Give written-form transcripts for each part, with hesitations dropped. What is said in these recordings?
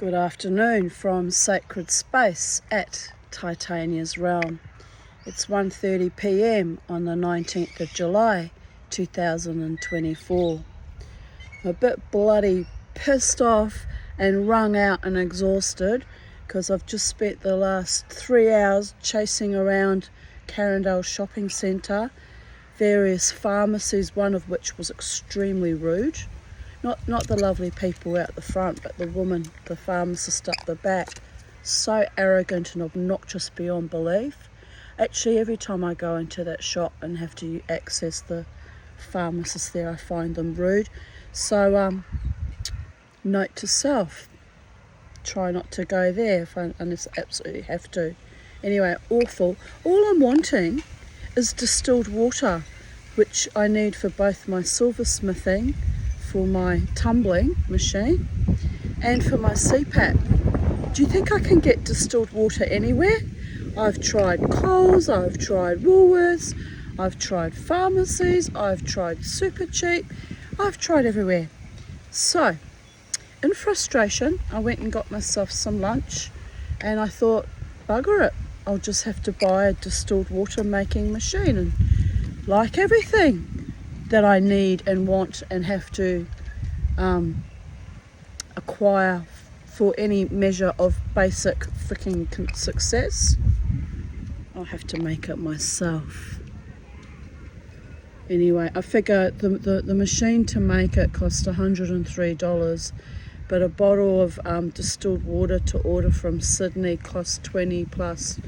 Good afternoon from Sacred Space at Titania's Realm. It's 1:30 p.m. on the 19th of July 2024. I'm a bit bloody pissed off and wrung out and exhausted because I've just spent the last 3 hours chasing around Carindale Shopping Centre, various pharmacies, one of which was extremely rude. Not the lovely people out the front, but the woman, the pharmacist up the back. So arrogant and obnoxious beyond belief. Actually, every time I go into that shop and have to access the pharmacist there, I find them rude. So, note to self, try not to go there unless I absolutely have to. Anyway, awful. All I'm wanting is distilled water, which I need for both my silversmithing, for my tumbling machine, and for my CPAP. Do you think I can get distilled water anywhere? I've tried Coles, I've tried Woolworths, I've tried pharmacies, I've tried Supercheap, I've tried everywhere. So, in frustration, I went and got myself some lunch, and I thought, bugger it, I'll just have to buy a distilled water making machine. And like everything that I need and want and have to acquire for any measure of basic freaking success, I'll have to make it myself. Anyway, I figure the machine to make it cost $103, but a bottle of distilled water to order from Sydney costs $20 plus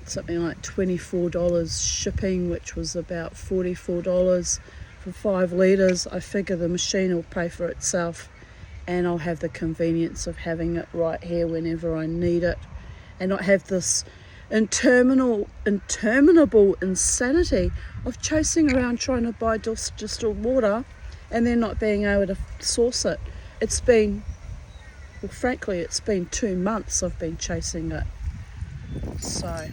something like $24 shipping, which was about $44 for 5 litres. I figure the machine will pay for itself, and I'll have the convenience of having it right here whenever I need it, and not have this interminable insanity of chasing around trying to buy distilled water and then not being able to source it. It's been 2 months I've been chasing it. So,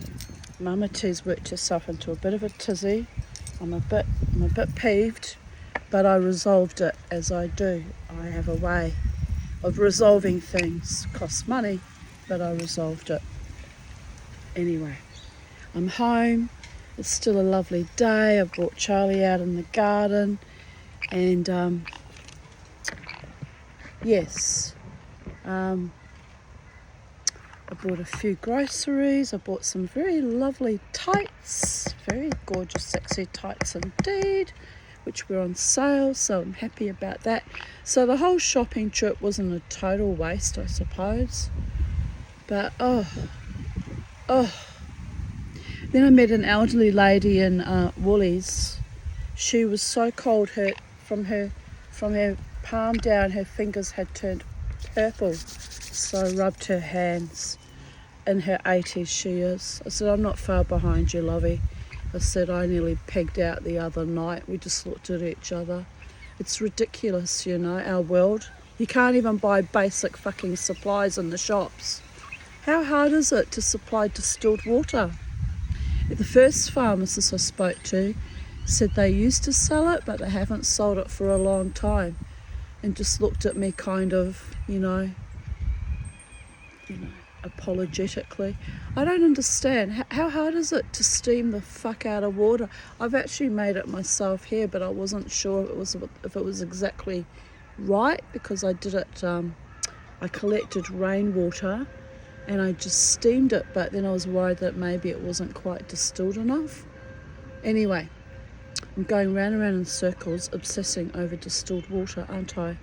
Mama T's worked herself into a bit of a tizzy. I'm a bit peeved, but I resolved it as I do. I have a way of resolving things. Costs money, but I resolved it. Anyway, I'm home. It's still a lovely day. I've brought Charlie out in the garden, and I bought a few groceries. I bought some very lovely tights, very gorgeous, sexy tights indeed, which were on sale, so I'm happy about that. So the whole shopping trip wasn't a total waste, I suppose. But then I met an elderly lady in Woolies. She was so cold, from her palm down, her fingers had turned purple. So I rubbed her hands. In her 80s she is. I said, I'm not far behind you, lovey. I said, I nearly pegged out the other night. We just looked at each other. It's ridiculous, our world. You can't even buy basic fucking supplies in the shops. How hard is it to supply distilled water? The first pharmacist I spoke to said they used to sell it, but they haven't sold it for a long time, and just looked at me kind of, apologetically. I don't understand. How hard is it to steam the fuck out of water? I've actually made it myself here, but I wasn't sure if it was exactly right, because I did it. I collected rainwater and I just steamed it, but then I was worried that maybe it wasn't quite distilled enough. Anyway, I'm going round and round in circles, obsessing over distilled water, aren't I?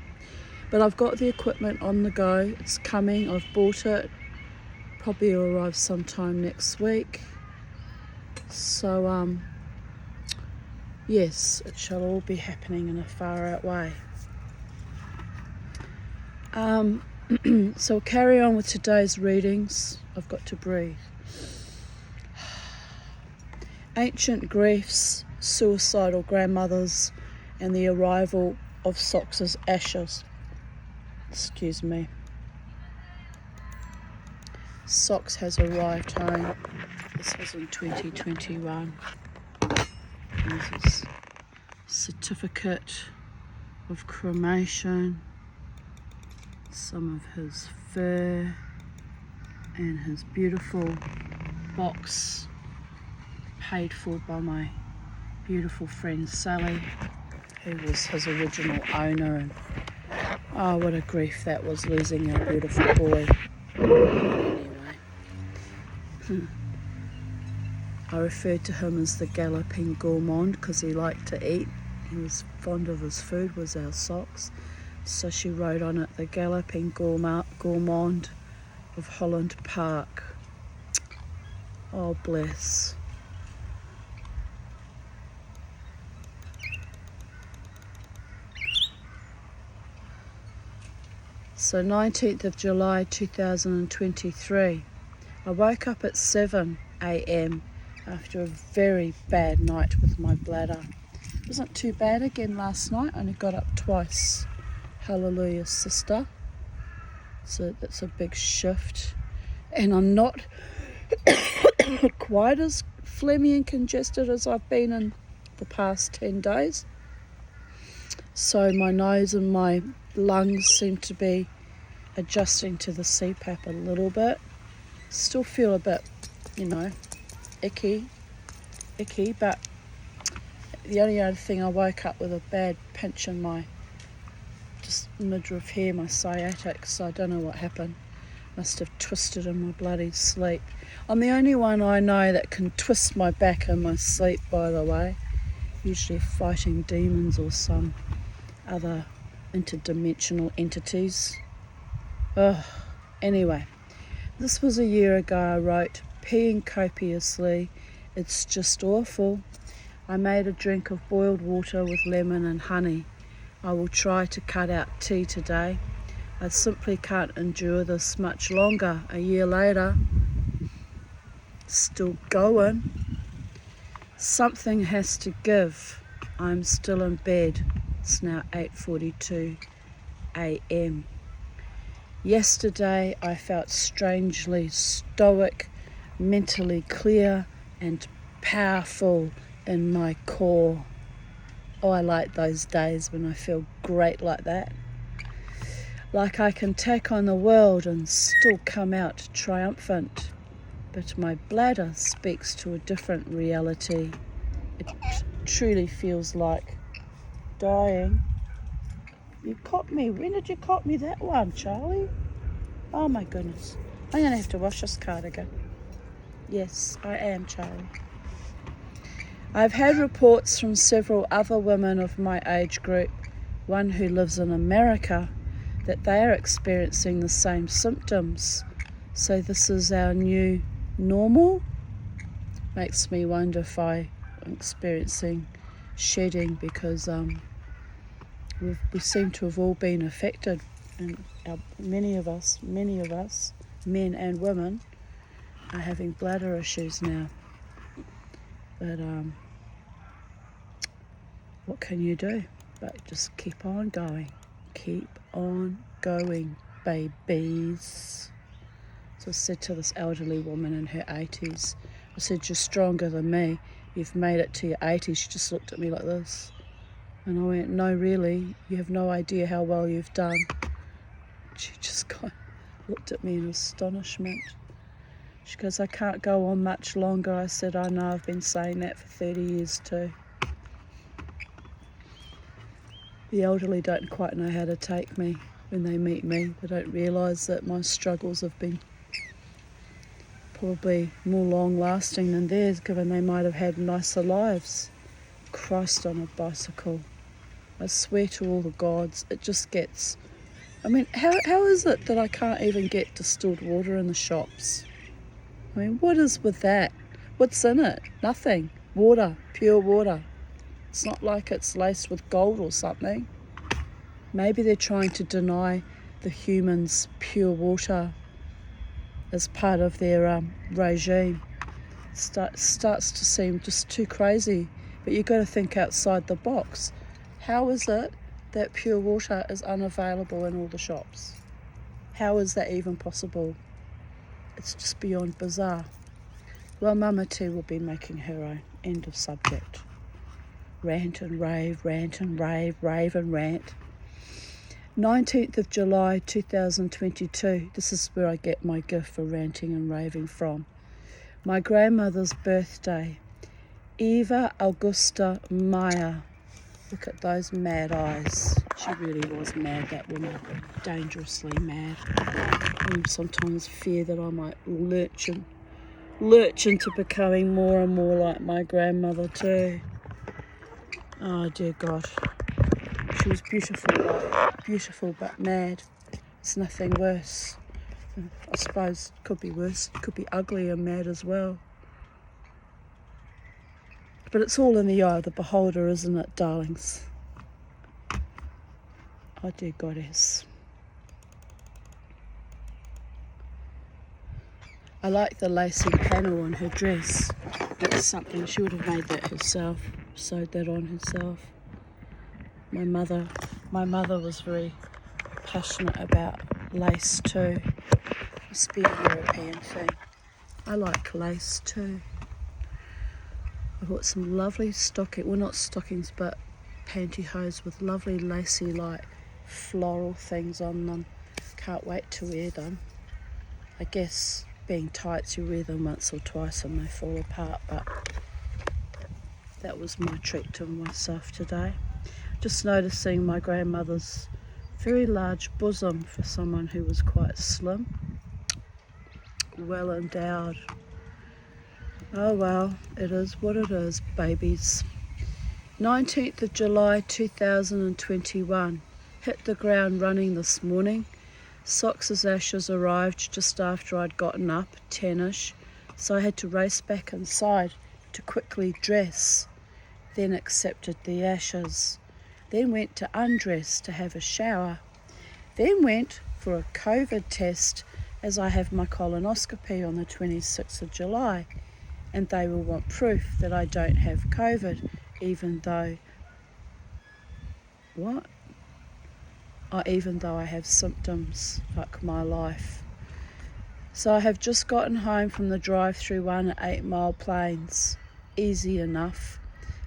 But I've got the equipment on the go. It's coming. I've bought it. Probably arrive sometime next week. So, yes, it shall all be happening in a far out way. So I'll carry on with today's readings. I've got to breathe. Ancient griefs, suicidal grandmothers, and the arrival of Sox's ashes. Excuse me. Sox has arrived home. This was in 2021. This is certificate of cremation. some of his fur and his beautiful box paid for by my beautiful friend Sally, who was his original owner. And oh, what a grief that was, losing our beautiful boy. Anyway, I referred to him as the galloping gourmand because he liked to eat. He was fond of his food, was our socks. So she wrote on it, the galloping gourmand of Holland Park. Oh, bless. So 19th of July 2023, I woke up at 7 a.m. after a very bad night with my bladder. It wasn't too bad again last night, I only got up twice. Hallelujah, sister. So that's a big shift. And I'm not quite as phlegmy and congested as I've been in the past 10 days. So my nose and my lungs seem to be adjusting to the CPAP a little bit. Still feel a bit, icky, but the only other thing, I woke up with a bad pinch in my just midriff here, my sciatic, so I don't know what happened. Must have twisted in my bloody sleep. I'm the only one I know that can twist my back in my sleep, by the way. Usually fighting demons or some other interdimensional entities. Ugh. Anyway, this was a year ago. I wrote, peeing copiously, it's just awful. I made a drink of boiled water with lemon and honey. I will try to cut out tea today. I simply can't endure this much longer. A year later, still going. Something has to give. I'm still in bed. It's now 8:42 a.m. Yesterday I felt strangely stoic, mentally clear and powerful in my core. Oh, I like those days when I feel great like that. Like I can take on the world and still come out triumphant. But my bladder speaks to a different reality. It truly feels like dying. You caught me. When did you caught me that one, Charlie? Oh my goodness. I'm going to have to wash this cardigan. Yes, I am, Charlie. I've had reports from several other women of my age group, one who lives in America, that they are experiencing the same symptoms. So this is our new normal. Makes me wonder if I'm experiencing shedding, because we seem to have all been affected, and many of us, men and women, are having bladder issues now. But what can you do? But just keep on going. Keep on going, babies. So I said to this elderly woman in her 80s, I said, you're stronger than me. You've made it to your 80s. She just looked at me like this. And I went, no, really, you have no idea how well you've done. She just kind of looked at me in astonishment. She goes, I can't go on much longer. I said, I know, I've been saying that for 30 years too. The elderly don't quite know how to take me when they meet me. They don't realise that my struggles have been probably more long-lasting than theirs, given they might have had nicer lives. Christ on a bicycle. I swear to all the gods, it just gets... I mean, how is it that I can't even get distilled water in the shops? I mean, what is with that? What's in it? Nothing. Water, pure water. It's not like it's laced with gold or something. Maybe they're trying to deny the humans pure water as part of their regime. Starts to seem just too crazy. But you've got to think outside the box. How is it that pure water is unavailable in all the shops? How is that even possible? It's just beyond bizarre. Well, Mama T will be making her own. End of subject. Rant and rave, rant and rave, rave and rant. 19th of July 2022. This is where I get my gift for ranting and raving from. My grandmother's birthday. Eva Augusta Meyer. Look at those mad eyes. She really was mad, that woman. Dangerously mad. I sometimes fear that I might lurch into becoming more and more like my grandmother too. Oh dear God. She was beautiful but mad. It's nothing worse. I suppose it could be worse. It could be ugly and mad as well. But it's all in the eye of the beholder, isn't it, darlings? Oh dear Goddess. I like the lacy panel on her dress. That's something, she would have made that herself, sewed that on herself. My mother was very passionate about lace too. It must be a European thing. I like lace too. I bought some lovely not stockings, but pantyhose with lovely lacy like floral things on them. Can't wait to wear them. I guess being tights, you wear them once or twice and they fall apart, but that was my treat to myself today. Just noticing my grandmother's very large bosom for someone who was quite slim. Well endowed. Oh well, it is what it is, babies. 19th of July 2021. Hit the ground running this morning. Socks' ashes arrived just after I'd gotten up, 10ish, so I had to race back inside to quickly dress. Then accepted the ashes. Then went to undress to have a shower. Then went for a COVID test as I have my colonoscopy on the 26th of July. And they will want proof that I don't have COVID, even though... What? Oh, even though I have symptoms. Fuck my life. So I have just gotten home from the drive-through one at 8 Mile Plains. Easy enough.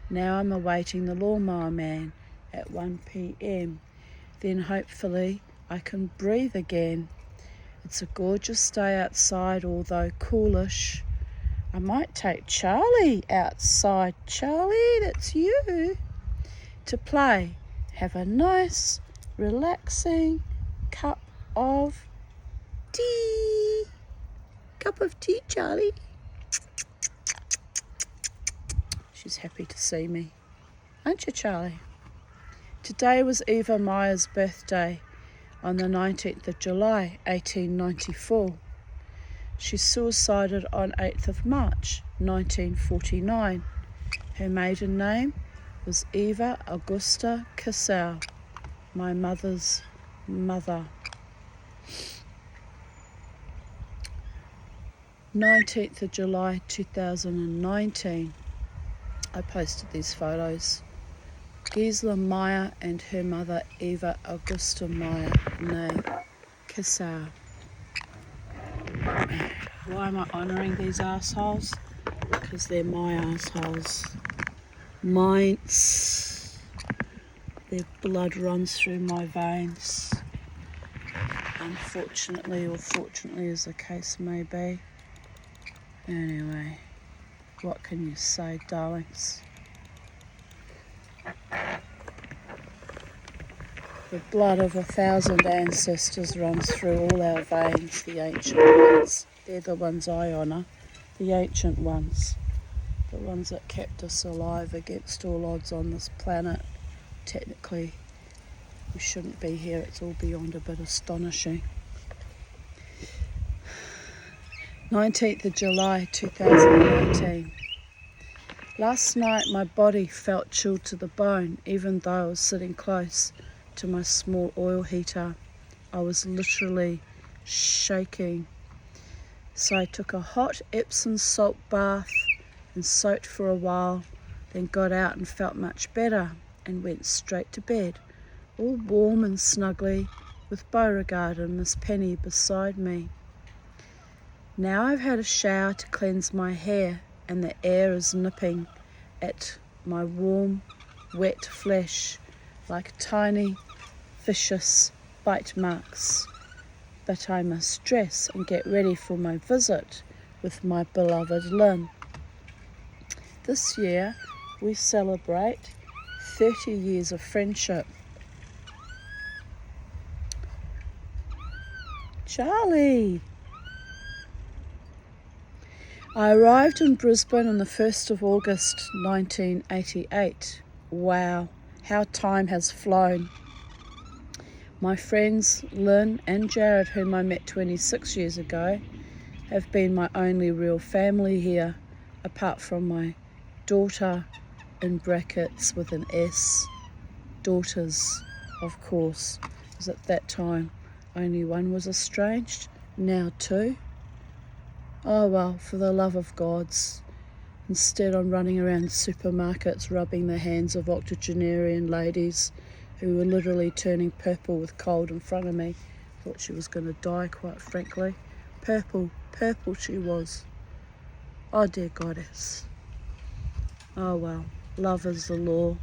Now I'm awaiting the lawnmower man at 1 p.m. Then hopefully I can breathe again. It's a gorgeous day outside, although coolish. I might take Charlie outside. Charlie, that's you. To play. Have a nice, relaxing cup of tea. Cup of tea, Charlie. She's happy to see me. Aren't you, Charlie? Today was Eva Meyer's birthday on the 19th of July, 1894. She suicided on 8th of March, 1949. Her maiden name was Eva Augusta Cassell, my mother's mother. 19th of July 2019. I posted these photos. Gisela Meyer and her mother Eva Augusta Meyer, née Cassell. Why am I honouring these assholes? Because they're my assholes. Minds. Their blood runs through my veins. Unfortunately, or fortunately as the case may be. Anyway, what can you say, darlings? The blood of 1,000 ancestors runs through all our veins, the ancient ones. They're the ones I honour, the ancient ones. The ones that kept us alive against all odds on this planet. Technically, we shouldn't be here, it's all beyond a bit astonishing. 19th of July 2019. Last night my body felt chilled to the bone, even though I was sitting close to my small oil heater. I was literally shaking. So I took a hot Epsom salt bath and soaked for a while, then got out and felt much better and went straight to bed, all warm and snuggly, with Beauregard and Miss Penny beside me. Now I've had a shower to cleanse my hair and the air is nipping at my warm, wet flesh like tiny vicious bite marks. But I must dress and get ready for my visit with my beloved Lynn. This year we celebrate 30 years of friendship. Charlie! I arrived in Brisbane on the 1st of August 1988. Wow, how time has flown. My friends Lynn and Jared, whom I met 26 years ago, have been my only real family here, apart from my daughter, in brackets with an S, daughters, of course, because at that time only one was estranged, now two. Oh well, for the love of gods. Instead I'm running around supermarkets rubbing the hands of octogenarian ladies who were literally turning purple with cold in front of me. Thought she was going to die, quite frankly. Purple she was. Oh dear goddess. Oh well, love is the law.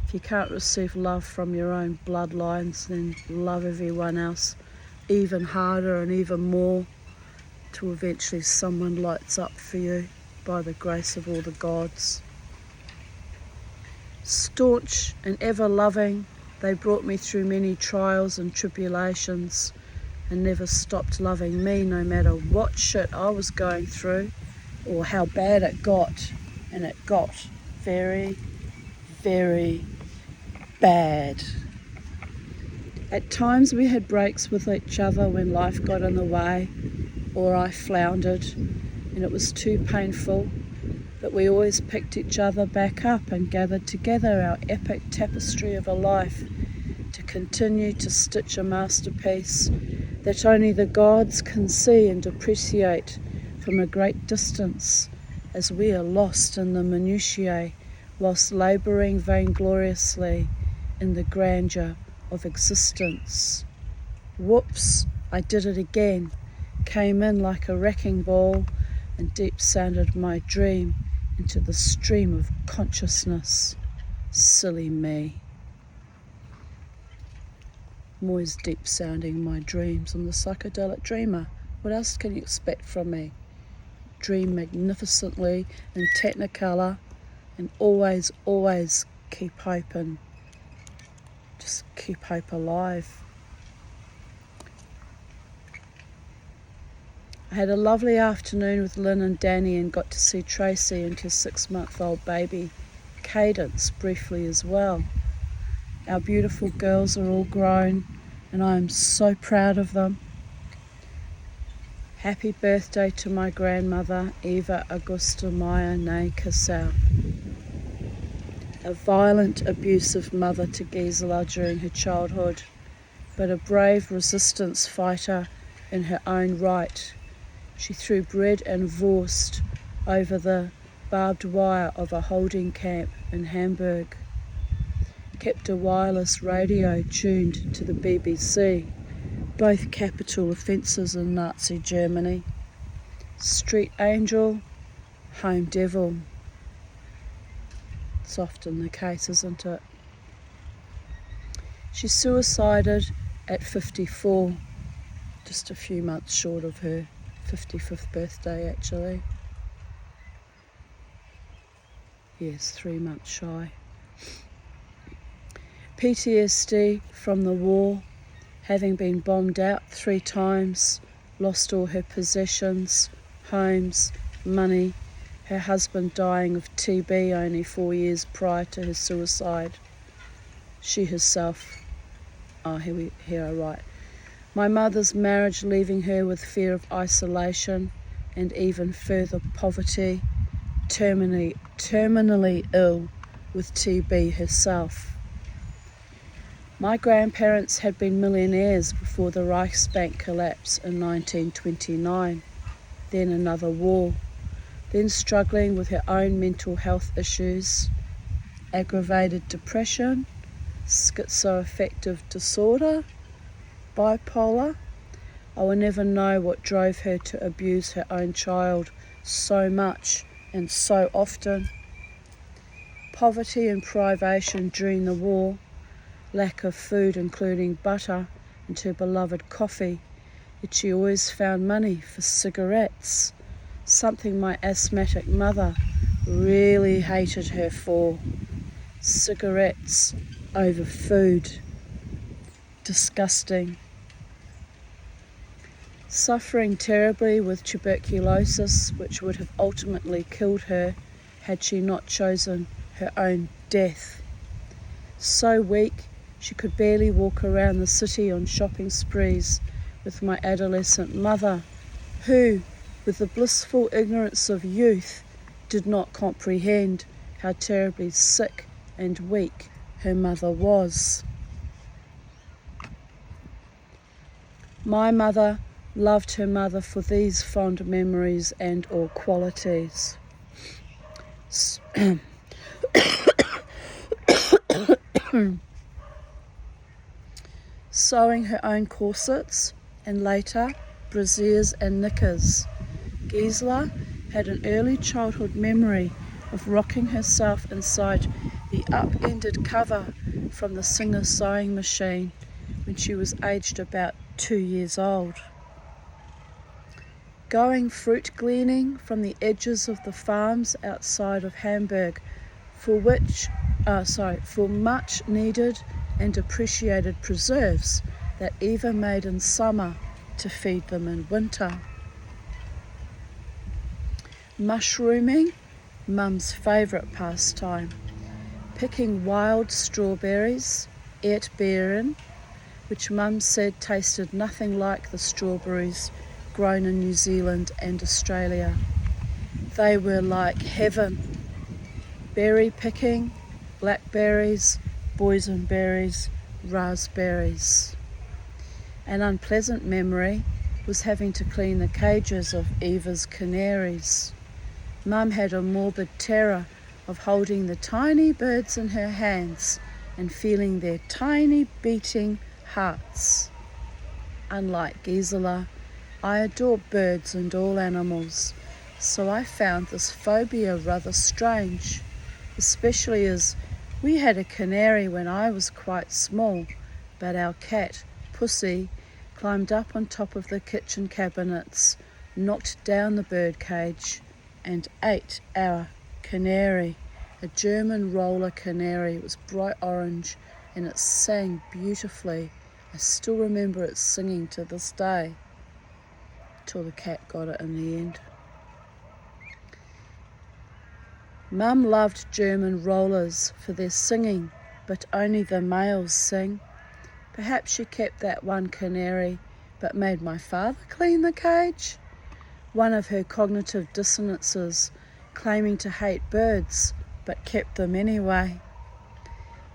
If you can't receive love from your own bloodlines, then love everyone else even harder and even more, till eventually someone lights up for you by the grace of all the gods. Staunch and ever loving, they brought me through many trials and tribulations and never stopped loving me, no matter what shit I was going through or how bad it got. And it got very, very bad. At times we had breaks with each other when life got in the way or I floundered and it was too painful, but we always picked each other back up and gathered together our epic tapestry of a life to continue to stitch a masterpiece that only the gods can see and appreciate from a great distance, as we are lost in the minutiae whilst labouring vaingloriously in the grandeur of existence. Whoops, I did it again. Came in like a wrecking ball and deep sounded my dream into the stream of consciousness. Silly me. I'm always deep sounding my dreams. I'm the psychedelic dreamer. What else can you expect from me? Dream magnificently in technicolor and always keep hope and just keep hope alive. I had a lovely afternoon with Lynn and Danny and got to see Tracy and her 6-month-old baby Cadence briefly as well. Our beautiful girls are all grown and I am so proud of them. Happy birthday to my grandmother, Eva Augusta Maya née Cassell. A violent, abusive mother to Gisela during her childhood, but a brave resistance fighter in her own right. She threw bread and wurst over the barbed wire of a holding camp in Hamburg, kept a wireless radio tuned to the BBC, both capital offences in Nazi Germany. Street angel, home devil. It's often the case, isn't it? She suicided at 54, just a few months short of her 55th birthday actually. Yes, 3 months shy. PTSD from the war, having been bombed out 3 times, lost all her possessions, homes, money, her husband dying of TB only 4 years prior to her suicide. She herself, here I write, my mother's marriage leaving her with fear of isolation and even further poverty, terminally ill with TB herself. My grandparents had been millionaires before the Reichsbank collapse in 1929, then another war, then struggling with her own mental health issues, aggravated depression, schizoaffective disorder, bipolar. I will never know what drove her to abuse her own child so much and so often. Poverty and privation during the war lack of food, including butter, and her beloved coffee, yet she always found money for cigarettes, something my asthmatic mother really hated her for. Cigarettes over food. Disgusting. Suffering terribly with tuberculosis, which would have ultimately killed her had she not chosen her own death. So weak, she could barely walk around the city on shopping sprees with my adolescent mother, who, with the blissful ignorance of youth, did not comprehend how terribly sick and weak her mother was. My mother loved her mother for these fond memories and or qualities. Sewing her own corsets and later brassieres and knickers. Gisela had an early childhood memory of rocking herself inside the upended cover from the Singer sewing machine when she was aged about 2 years old. Going fruit gleaning from the edges of the farms outside of Hamburg for much needed and appreciated preserves that Eva made in summer to feed them in winter. Mushrooming, Mum's favourite pastime. Picking wild strawberries, Erdbeeren, which Mum said tasted nothing like the strawberries grown in New Zealand and Australia. They were like heaven. Berry picking, blackberries, boysenberries, raspberries. An unpleasant memory was having to clean the cages of Eva's canaries. Mum had a morbid terror of holding the tiny birds in her hands and feeling their tiny beating hearts. Unlike Gisela, I adore birds and all animals, so I found this phobia rather strange, especially as we had a canary when I was quite small, but our cat, Pussy, climbed up on top of the kitchen cabinets, knocked down the bird cage, and ate our canary, a German roller canary. It was bright orange and it sang beautifully. I still remember it singing to this day, till the cat got it in the end. Mum loved German rollers for their singing, but only the males sing. Perhaps she kept that one canary, but made my father clean the cage. One of her cognitive dissonances, claiming to hate birds, but kept them anyway.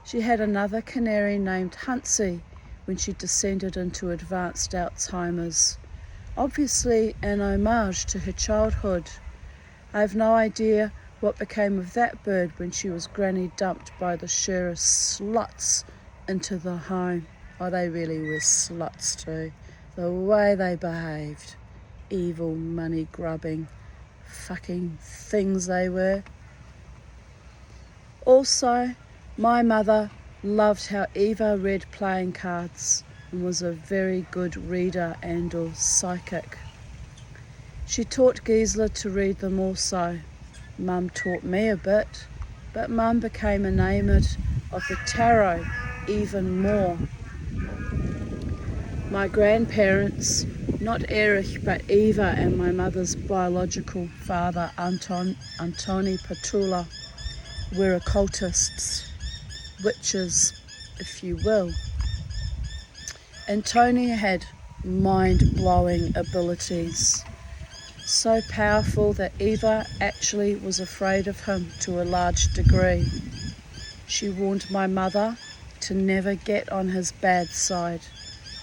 She had another canary named Huntsie when she descended into advanced Alzheimer's, obviously an homage to her childhood. I have no idea what became of that bird when she was granny dumped by the Shearer sluts into the home. Oh, they really were sluts too. The way they behaved. Evil, money-grubbing, fucking things they were. Also, my mother loved how Eva read playing cards and was a very good reader and or psychic. She taught Gisela to read them also. Mum taught me a bit, but Mum became enamoured of the tarot even more. My grandparents, not Erich but Eva and my mother's biological father Antoni Patula, were occultists, witches, if you will. Antoni had mind-blowing abilities, so powerful that Eva actually was afraid of him to a large degree. She warned my mother to never get on his bad side.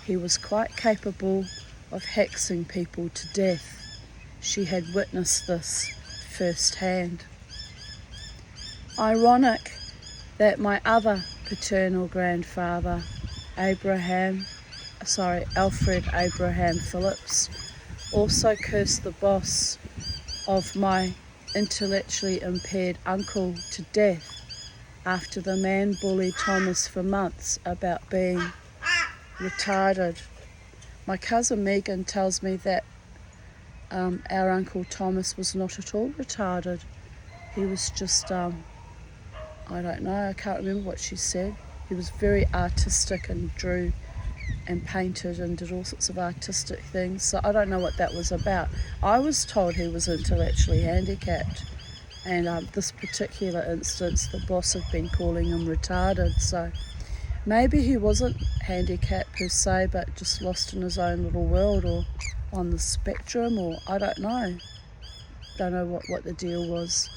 He was quite capable of hexing people to death. She had witnessed this firsthand. Ironic that my other paternal grandfather, Alfred Abraham Phillips, also cursed the boss of my intellectually impaired uncle to death after the man bullied Thomas for months about being retarded. My cousin Megan tells me that our Uncle Thomas was not at all retarded. He was just, I don't know, I can't remember what she said. He was very artistic and drew and painted and did all sorts of artistic things. So I don't know what that was about. I was told he was intellectually handicapped. And this particular instance, the boss had been calling him retarded. So maybe he wasn't handicapped per se, but just lost in his own little world or on the spectrum, or I don't know. Don't know what the deal was.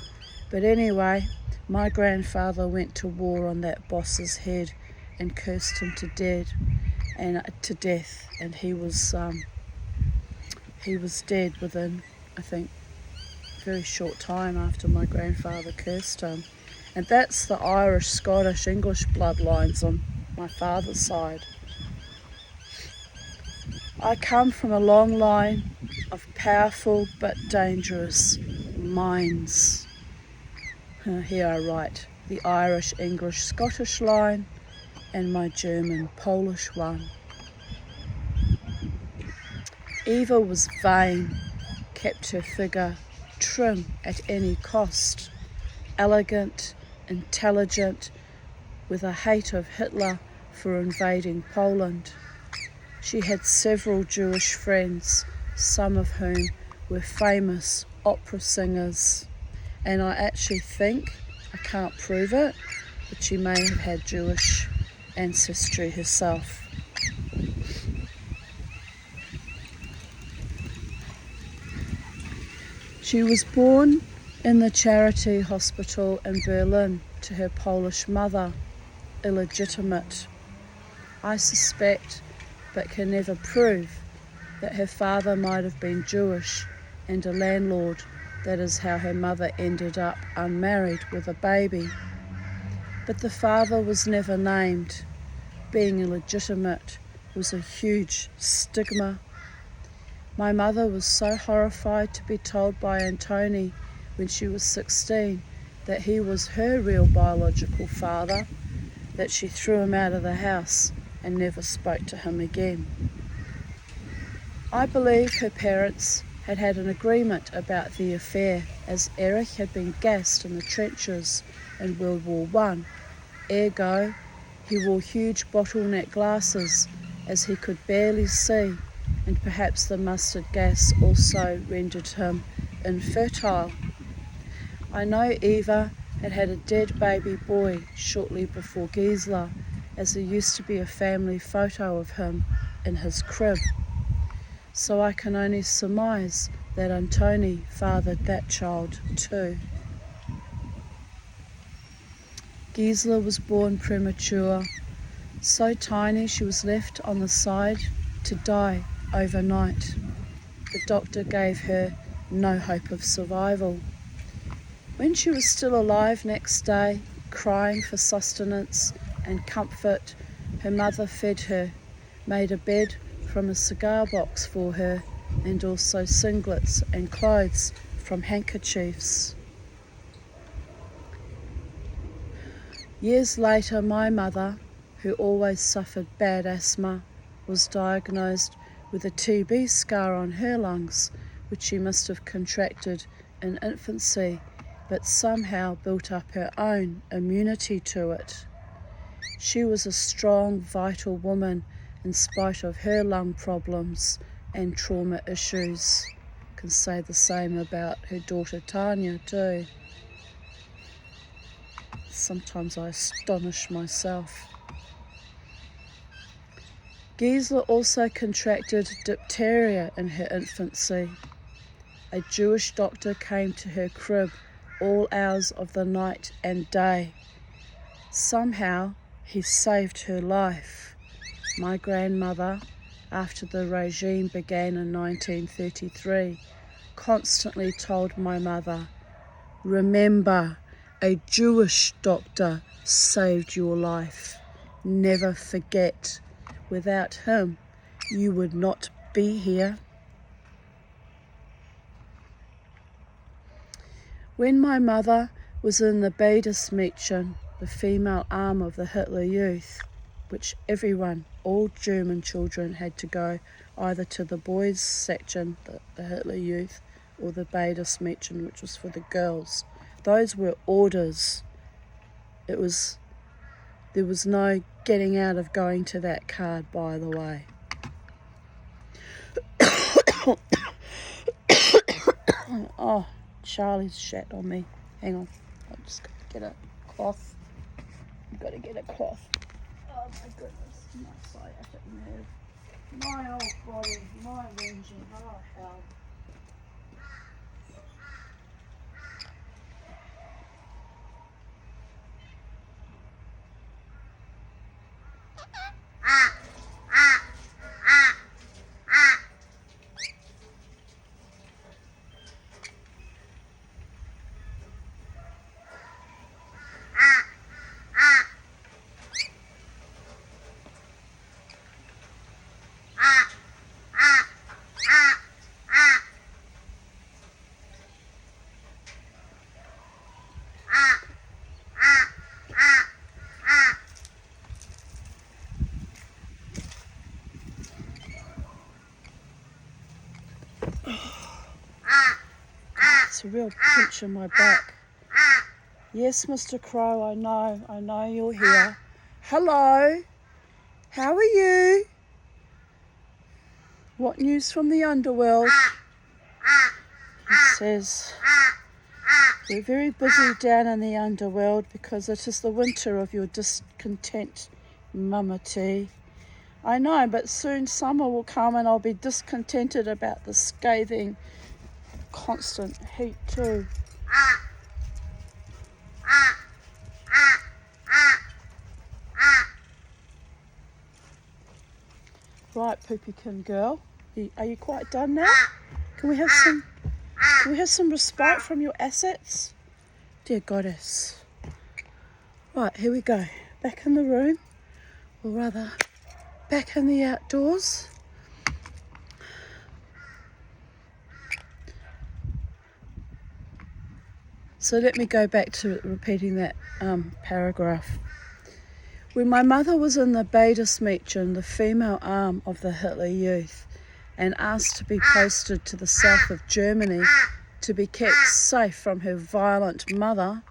But anyway, my grandfather went to war on that boss's head and cursed him to death. And he was dead within, I think, a very short time after my grandfather cursed him. And that's the Irish, Scottish, English bloodlines on my father's side. I come from a long line of powerful but dangerous minds. Here I write the Irish, English, Scottish line and my German, Polish one. Eva was vain, kept her figure trim at any cost, elegant, intelligent, with a hate of Hitler for invading Poland. She had several Jewish friends, some of whom were famous opera singers, and I actually think, I can't prove it, but she may have had Jewish ancestry herself. She was born in the Charity Hospital in Berlin to her Polish mother, illegitimate. I suspect, but can never prove, that her father might have been Jewish and a landlord. That is how her mother ended up unmarried with a baby. But the father was never named. Being illegitimate was a huge stigma. My mother was so horrified to be told by Antoni when she was 16 that he was her real biological father that she threw him out of the house and never spoke to him again. I believe her parents had had an agreement about the affair, as Erich had been gassed in the trenches in World War I. Ergo, he wore huge bottleneck glasses as he could barely see, and perhaps the mustard gas also rendered him infertile. I know Eva had had a dead baby boy shortly before Gisela, as there used to be a family photo of him in his crib. So I can only surmise that Antoni fathered that child too. Gisela was born premature, so tiny she was left on the side to die overnight. The doctor gave her no hope of survival. When she was still alive next day, crying for sustenance and comfort, her mother fed her, made a bed from a cigar box for her, and also singlets and clothes from handkerchiefs. Years later, my mother, who always suffered bad asthma, was diagnosed with a TB scar on her lungs, which she must have contracted in infancy, but somehow built up her own immunity to it. She was a strong, vital woman in spite of her lung problems and trauma issues. Can say the same about her daughter Tanya too. Sometimes I astonish myself. Gisela also contracted diphtheria in her infancy. A Jewish doctor came to her crib all hours of the night and day. Somehow he saved her life. My grandmother, after the regime began in 1933, constantly told my mother, "Remember, a Jewish doctor saved your life. Never forget. Without him, you would not be here." When my mother was in the Badismädchen, the female arm of the Hitler Youth, which everyone, all German children, had to go either to the boys' section, the Hitler Youth, or the Badesmädchen, which was for the girls. Those were orders. There was no getting out of going to that card, by the way. Oh, Charlie's shat on me. Hang on, I've just got to get a cloth. I've got to get a cloth. Oh my goodness, my sciatic nerve. My old body, my whinging, oh hell. It's a real pinch in my back. Yes, Mr. Crow, I know you're here. Hello, how are you? What news from the underworld? He says, we're very busy down in the underworld because it is the winter of your discontent, Mama T. I know, but soon summer will come and I'll be discontented about the scathing, constant heat too. Right, Poopykin girl, are you quite done now? Can we have some respite from your assets? Dear goddess. Right, here we go. Back in the room, or rather, back in the outdoors. So let me go back to repeating that paragraph. When my mother was in the Badesmädchen, the female arm of the Hitler Youth, and asked to be posted to the south of Germany to be kept safe from her violent mother,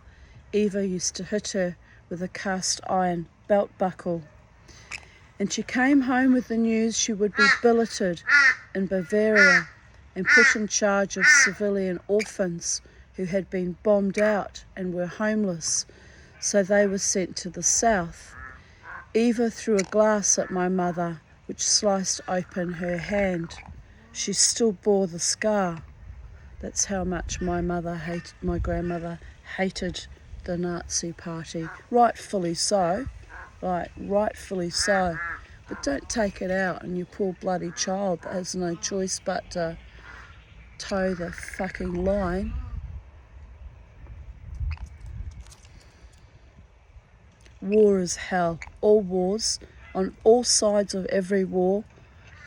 Eva used to hit her with a cast iron belt buckle. And she came home with the news she would be billeted in Bavaria and put in charge of civilian orphans who had been bombed out and were homeless, so they were sent to the south. Eva threw a glass at my mother, which sliced open her hand. She still bore the scar. That's how much my grandmother hated the Nazi party. Rightfully so. Rightfully so. But don't take it out on your poor bloody child that has no choice but to toe the fucking line. War is hell. All wars, on all sides of every war,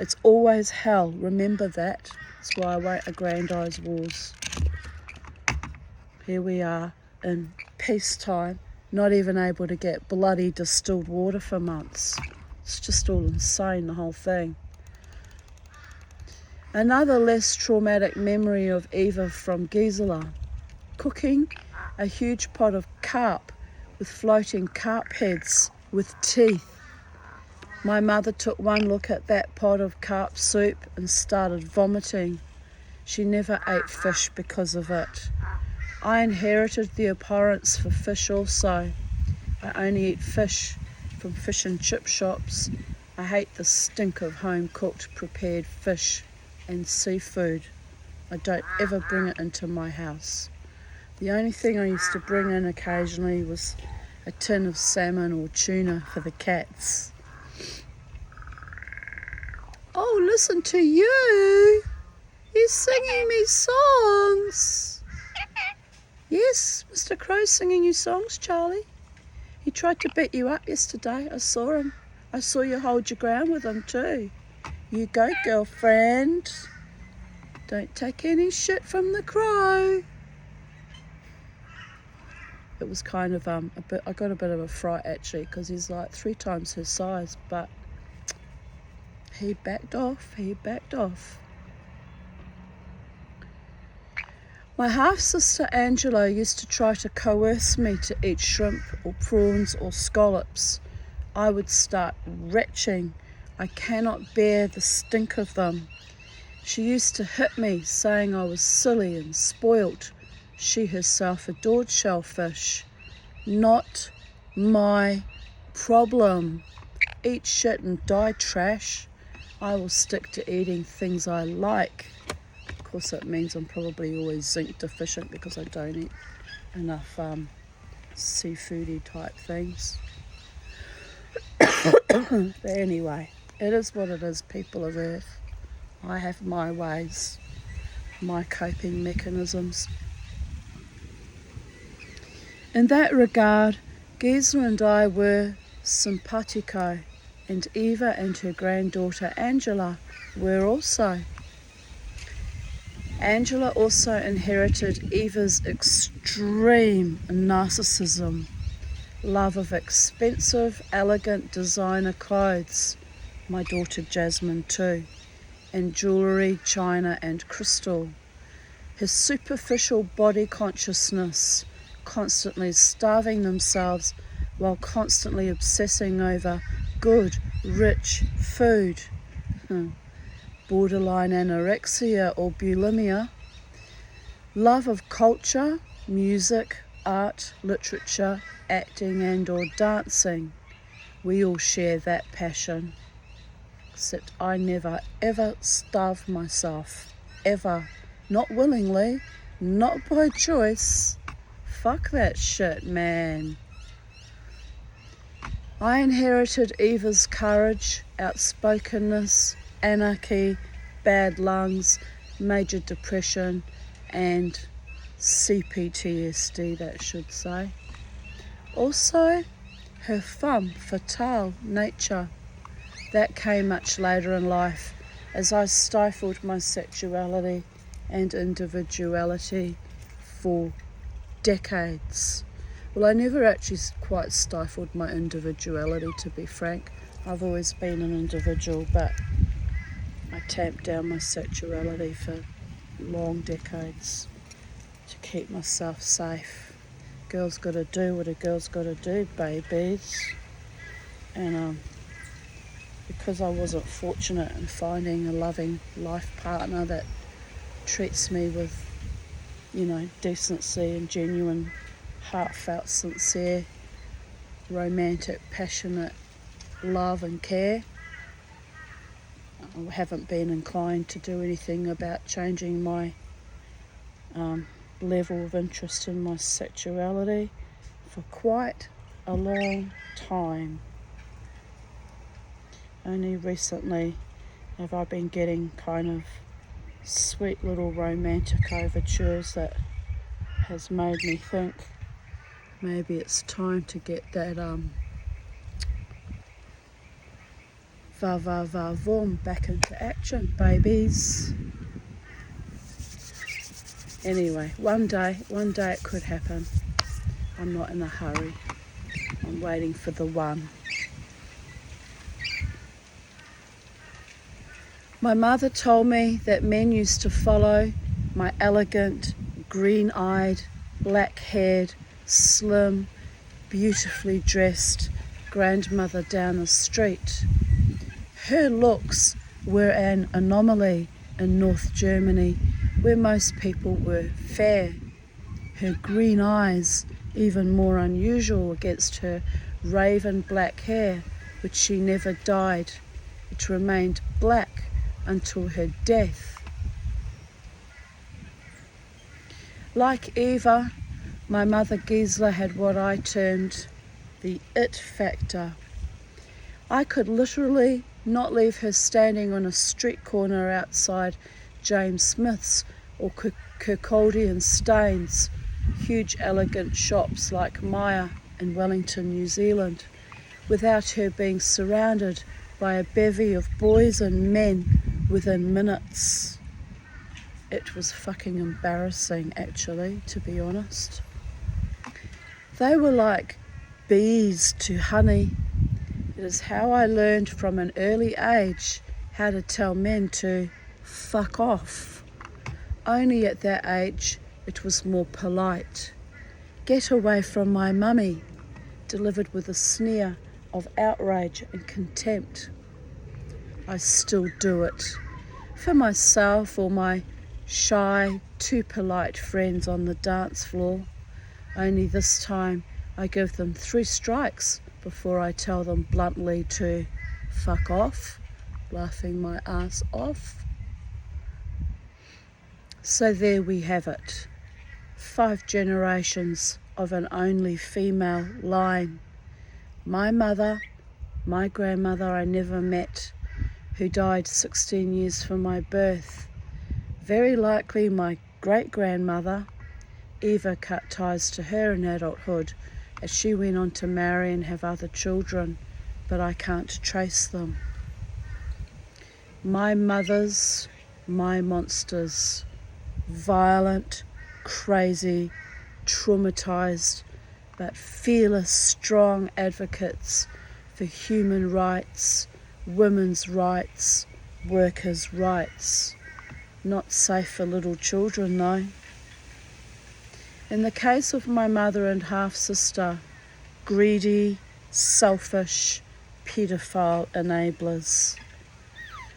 it's always hell. Remember that. That's why I won't aggrandise wars. Here we are in peacetime, not even able to get bloody distilled water for months. It's just all insane, the whole thing. Another less traumatic memory of Eva from Gisela. Cooking a huge pot of carp with floating carp heads with teeth. My mother took one look at that pot of carp soup and started vomiting. She never ate fish because of it. I inherited the abhorrence for fish also. I only eat fish from fish and chip shops. I hate the stink of home-cooked prepared fish and seafood. I don't ever bring it into my house. The only thing I used to bring in occasionally was a tin of salmon or tuna for the cats. Oh, listen to you. You're singing me songs. Yes, Mr. Crow's singing you songs, Charlie. He tried to beat you up yesterday. I saw him. I saw you hold your ground with him too. You go, girlfriend. Don't take any shit from the crow. it was kind of I got a bit of a fright actually, because he's like 3 times his size, but he backed off. My half-sister Angela used to try to coerce me to eat shrimp or prawns or scallops. I would start retching. I cannot bear the stink of them. She used to hit me, saying I was silly and spoilt. She herself adored shellfish. Not my problem. Eat shit and die, trash. I will stick to eating things I like. Of course, that means I'm probably always zinc deficient because I don't eat enough seafoody type things. But anyway, it is what it is, people of Earth. I have my ways, my coping mechanisms. In that regard, Gisela and I were simpatico, and Eva and her granddaughter Angela were also. Angela also inherited Eva's extreme narcissism, love of expensive, elegant designer clothes, my daughter Jasmine too, and jewellery, china and crystal. Her superficial body consciousness, constantly starving themselves while constantly obsessing over good, rich food. Borderline anorexia or bulimia. Love of culture, music, art, literature, acting and or dancing. We all share that passion. Except I never ever starved myself. Ever. Not willingly. Not by choice. Fuck that shit, man. I inherited Eva's courage, outspokenness, anarchy, bad lungs, major depression, and CPTSD, that should say. Also, her femme fatale nature. That came much later in life, as I stifled my sexuality and individuality for decades. Well, I never actually quite stifled my individuality, to be frank. I've always been an individual, but I tamped down my sexuality for long decades to keep myself safe. Girl's got to do what a girl's got to do, babies. And because I wasn't fortunate in finding a loving life partner that treats me with, decency and genuine, heartfelt, sincere, romantic, passionate love and care, I haven't been inclined to do anything about changing my level of interest in my sexuality for quite a long time. Only recently have I been getting kind of sweet little romantic overtures that has made me think maybe it's time to get that va va va vom back into action, babies. Anyway, one day it could happen. I'm not in a hurry. I'm waiting for the one. My mother told me that men used to follow my elegant, green-eyed, black-haired, slim, beautifully dressed grandmother down the street. Her looks were an anomaly in North Germany, where most people were fair. Her green eyes, even more unusual against her raven black hair, which she never dyed. It remained black until her death. Like Eva, my mother Gisela had what I termed the it factor. I could literally not leave her standing on a street corner outside James Smith's or Kirkcaldy and Staines, huge elegant shops like Myer in Wellington, New Zealand, without her being surrounded by a bevy of boys and men within minutes. It was fucking embarrassing, actually, to be honest. They were like bees to honey. It is how I learned from an early age how to tell men to fuck off. Only at that age it was more polite. Get away from my mummy, delivered with a sneer of outrage and contempt. I still do it. For myself or my shy, too polite friends on the dance floor. Only this time I give them 3 strikes before I tell them bluntly to fuck off, laughing my ass off. So there we have it. 5 generations of an only female line. My mother, my grandmother I never met, who died 16 years from my birth. Very likely my great-grandmother. Eva cut ties to her in adulthood as she went on to marry and have other children, but I can't trace them. My mothers, my monsters, violent, crazy, traumatized, but fearless, strong advocates for human rights, women's rights, workers' rights. Not safe for little children, though. In the case of my mother and half-sister, greedy, selfish, paedophile enablers.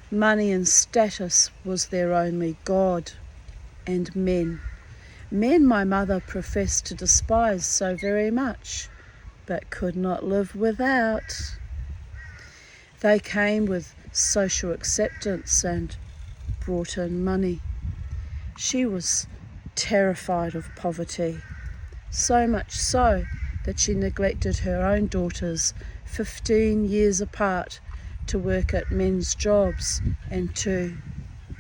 Money and status was their only god, and men. Men my mother professed to despise so very much, but could not live without. They came with social acceptance and brought in money. She was terrified of poverty, so much so that she neglected her own daughters 15 years apart to work at men's jobs and to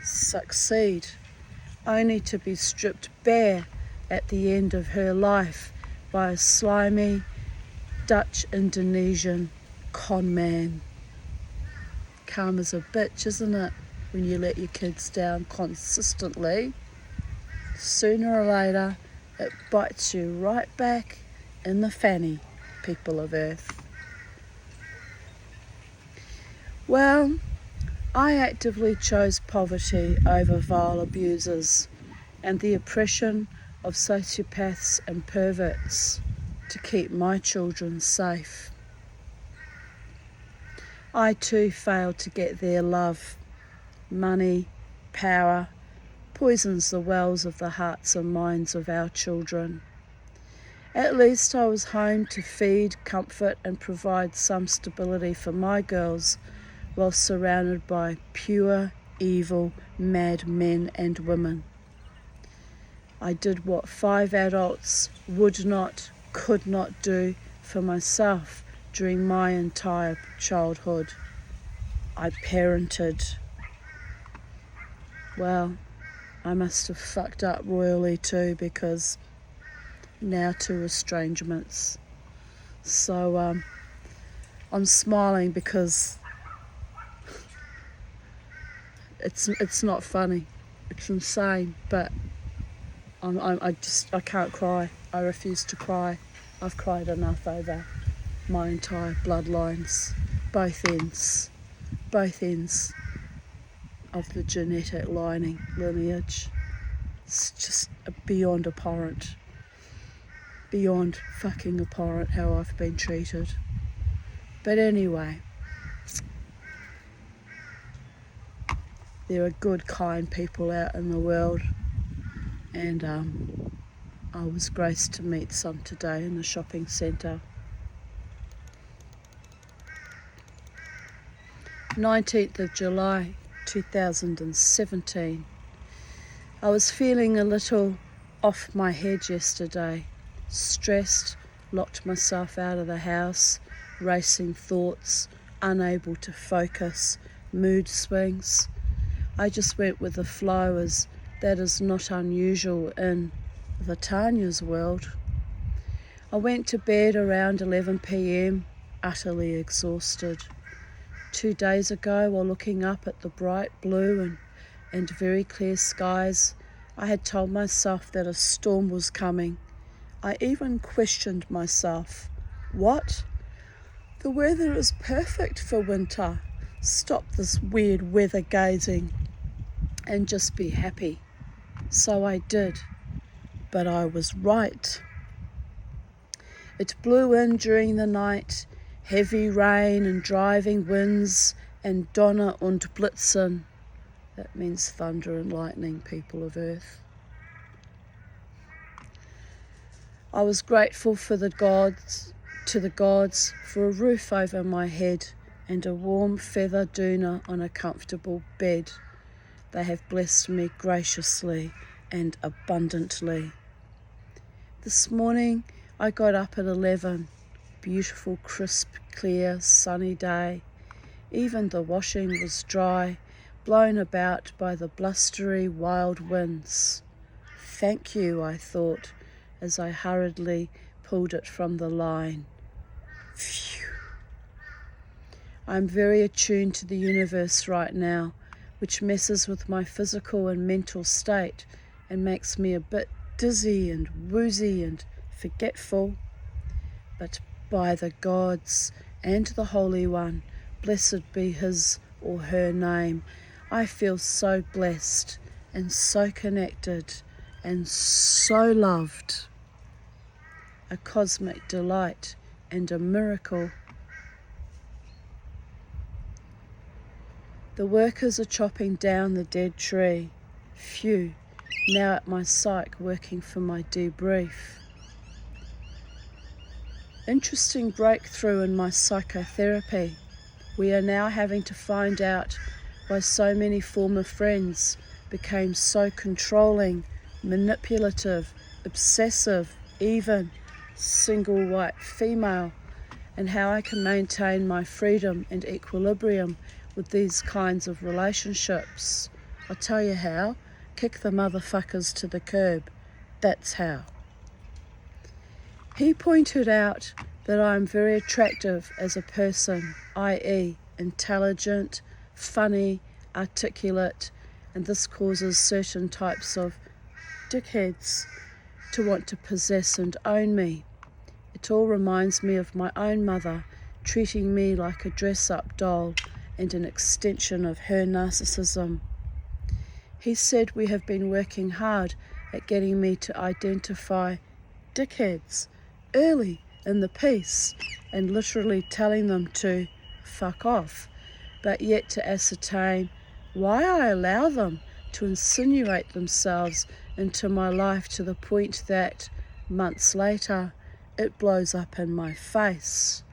succeed, only to be stripped bare at the end of her life by a slimy Dutch-Indonesian con man. Karma's a bitch, isn't it? When you let your kids down consistently, sooner or later it bites you right back in the fanny, people of Earth. Well, I actively chose poverty over vile abusers and the oppression of sociopaths and perverts to keep my children safe. I too failed to get their love. Money, power, poisons the wells of the hearts and minds of our children. At least I was home to feed, comfort and provide some stability for my girls while surrounded by pure, evil, mad men and women. I did what 5 adults would not, could not do for myself during my entire childhood. I parented. Well, I must have fucked up royally too, because now 2 estrangements. So I'm smiling because it's not funny. It's insane, but I can't cry. I refuse to cry. I've cried enough over my entire bloodlines, both ends of the genetic lineage. It's just beyond abhorrent, beyond fucking abhorrent how I've been treated. But anyway, there are good, kind people out in the world, and I was graced to meet some today in the shopping centre. 19th of July 2017. I was feeling a little off my head yesterday, stressed, locked myself out of the house, racing thoughts, unable to focus, mood swings. I just went with the flow, as that is not unusual in the Tanya's world. I went to bed around 11 p.m, utterly exhausted. 2 days ago, while looking up at the bright blue and very clear skies, I had told myself that a storm was coming. I even questioned myself. What? The weather is perfect for winter. Stop this weird weather gazing and just be happy. So I did, but I was right. It blew in during the night, heavy rain and driving winds and Donner und Blitzen. That means thunder and lightning, people of Earth. I was grateful to the gods for a roof over my head and a warm feather doona on a comfortable bed. They have blessed me graciously and abundantly. This morning I got up at 11. Beautiful, crisp, clear, sunny day. Even the washing was dry, blown about by the blustery wild winds. Thank you, I thought, as I hurriedly pulled it from the line. Phew. I'm very attuned to the universe right now, which messes with my physical and mental state and makes me a bit dizzy and woozy and forgetful. But by the gods and the Holy One, blessed be his or her name, I feel so blessed and so connected and so loved. A cosmic delight and a miracle. The workers are chopping down the dead tree. Phew, now at my psych working for my debrief. Interesting breakthrough in my psychotherapy. We are now having to find out why so many former friends became so controlling, manipulative, obsessive, even single white female, and how I can maintain my freedom and equilibrium with these kinds of relationships. I'll tell you how. Kick the motherfuckers to the curb. That's how. He pointed out that I am very attractive as a person, i.e. intelligent, funny, articulate, and this causes certain types of dickheads to want to possess and own me. It all reminds me of my own mother treating me like a dress-up doll and an extension of her narcissism. He said we have been working hard at getting me to identify dickheads early in the piece and literally telling them to fuck off, but yet to ascertain why I allow them to insinuate themselves into my life to the point that, months later, it blows up in my face.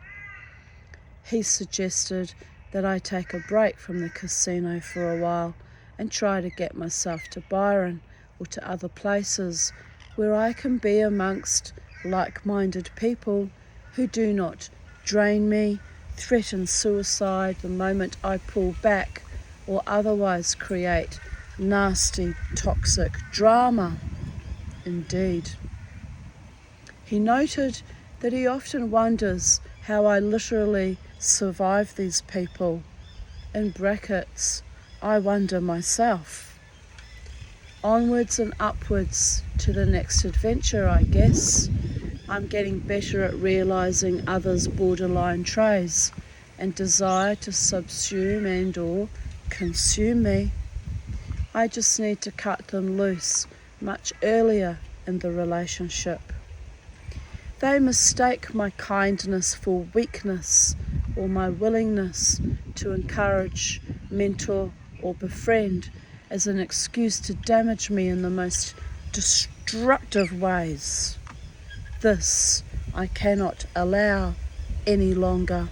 He suggested that I take a break from the casino for a while and try to get myself to Byron or to other places where I can be amongst like-minded people who do not drain me, threaten suicide the moment I pull back, or otherwise create nasty, toxic drama. Indeed. He noted that he often wonders how I literally survive these people. In brackets, I wonder myself. Onwards and upwards to the next adventure, I guess. I'm getting better at realizing others' borderline traits and desire to subsume and or consume me. I just need to cut them loose much earlier in the relationship. They mistake my kindness for weakness or my willingness to encourage, mentor or befriend as an excuse to damage me in the most destructive ways. This I cannot allow any longer.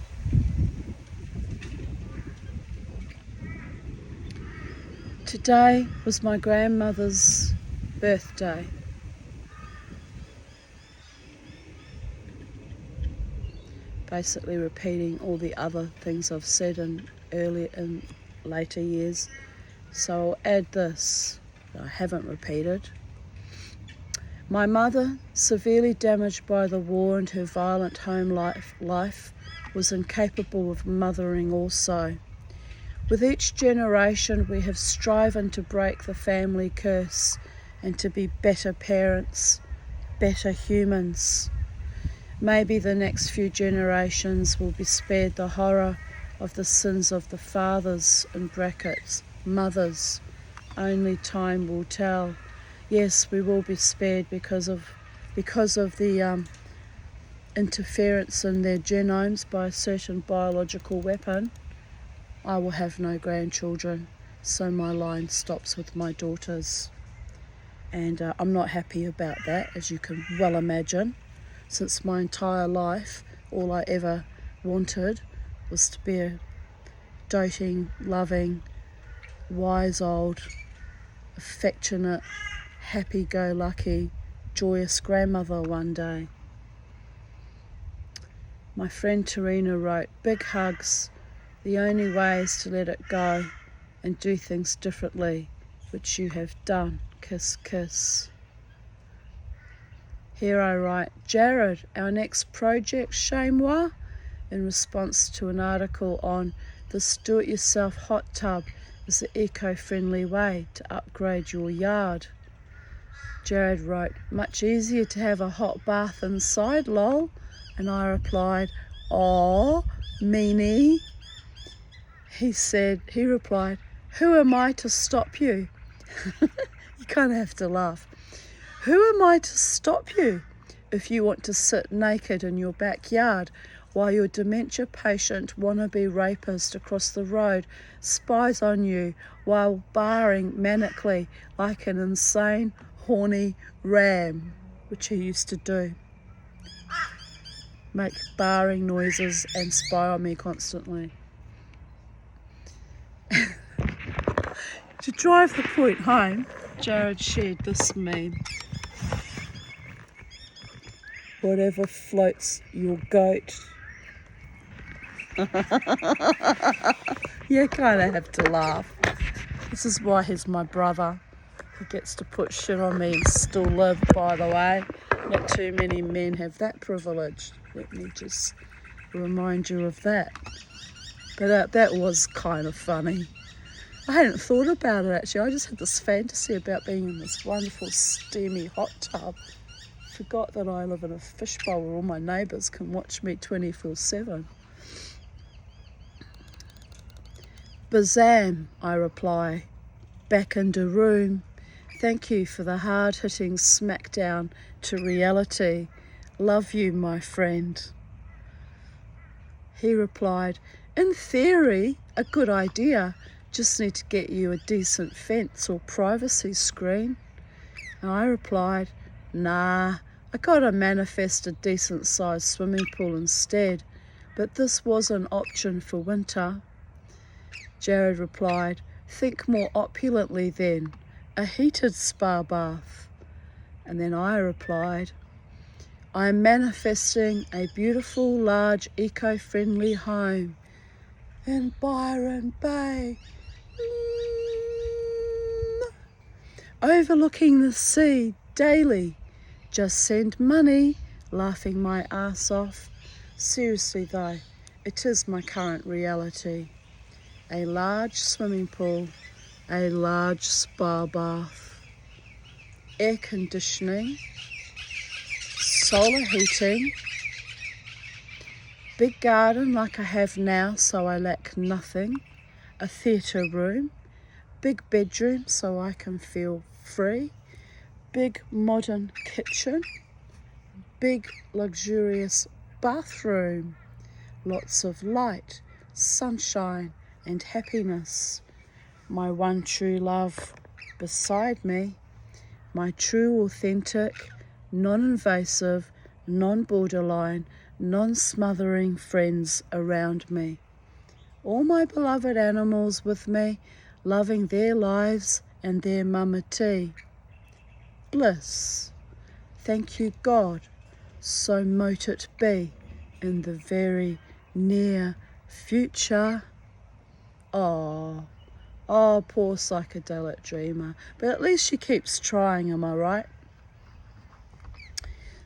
Today was my grandmother's birthday. Basically repeating all the other things I've said in later years. So I'll add this that I haven't repeated. My mother, severely damaged by the war and her violent home life, was incapable of mothering also. With each generation we have striven to break the family curse and to be better parents, better humans. Maybe the next few generations will be spared the horror of the sins of the fathers, in brackets, mothers. Only time will tell. Yes, we will be spared because of the interference in their genomes by a certain biological weapon. I will have no grandchildren, so my line stops with my daughters. And I'm not happy about that, as you can well imagine, since my entire life all I ever wanted was to be a doting, loving, wise old, affectionate, happy-go-lucky, joyous grandmother one day. My friend Tarina wrote, "Big hugs. The only way is to let it go and do things differently, which you have done. Kiss, kiss." Here I write, "Jared, our next project, chez moi," in response to an article on this do-it-yourself hot tub is the eco-friendly way to upgrade your yard. Jared wrote, "Much easier to have a hot bath inside, lol." And I replied, "Aw, meanie." He replied, "Who am I to stop you?" You kind of have to laugh. "Who am I to stop you if you want to sit naked in your backyard while your dementia patient wannabe rapist across the road spies on you while barring manically like an insane, horny ram," which he used to do. Make barring noises and spy on me constantly. To drive the point home, Jared shared this meme. "Whatever floats your goat." You kind of have to laugh. This is why he's my brother. He gets to put shit on me and still live, by the way. Not too many men have that privilege. Let me just remind you of that. But that was kind of funny. I hadn't thought about it actually. I just had this fantasy about being in this wonderful steamy hot tub. Forgot that I live in a fishbowl where all my neighbours can watch me 24/7. "Bazam," I reply, back in the room. "Thank you for the hard-hitting smackdown to reality. Love you, my friend." He replied, "In theory, a good idea. Just need to get you a decent fence or privacy screen." And I replied, "Nah, I gotta manifest a decent sized swimming pool instead, but this was an option for winter." Jared replied, "Think more opulently then, a heated spa bath." And then I replied, "I'm manifesting a beautiful, large, eco-friendly home in Byron Bay, overlooking the sea daily. Just send money," laughing my ass off. Seriously though, it is my current reality. A large swimming pool, a large spa bath, air conditioning, solar heating, big garden like I have now so I lack nothing, a theatre room, big bedroom so I can feel free, big modern kitchen, big luxurious bathroom, lots of light, sunshine and happiness, my one true love beside me, my true, authentic, non-invasive, non-borderline, non-smothering friends around me, all my beloved animals with me, loving their lives and their mama tea. Bliss. Thank you, God. So mote it be in the very near future. Oh, poor psychedelic dreamer. But at least she keeps trying, am I right?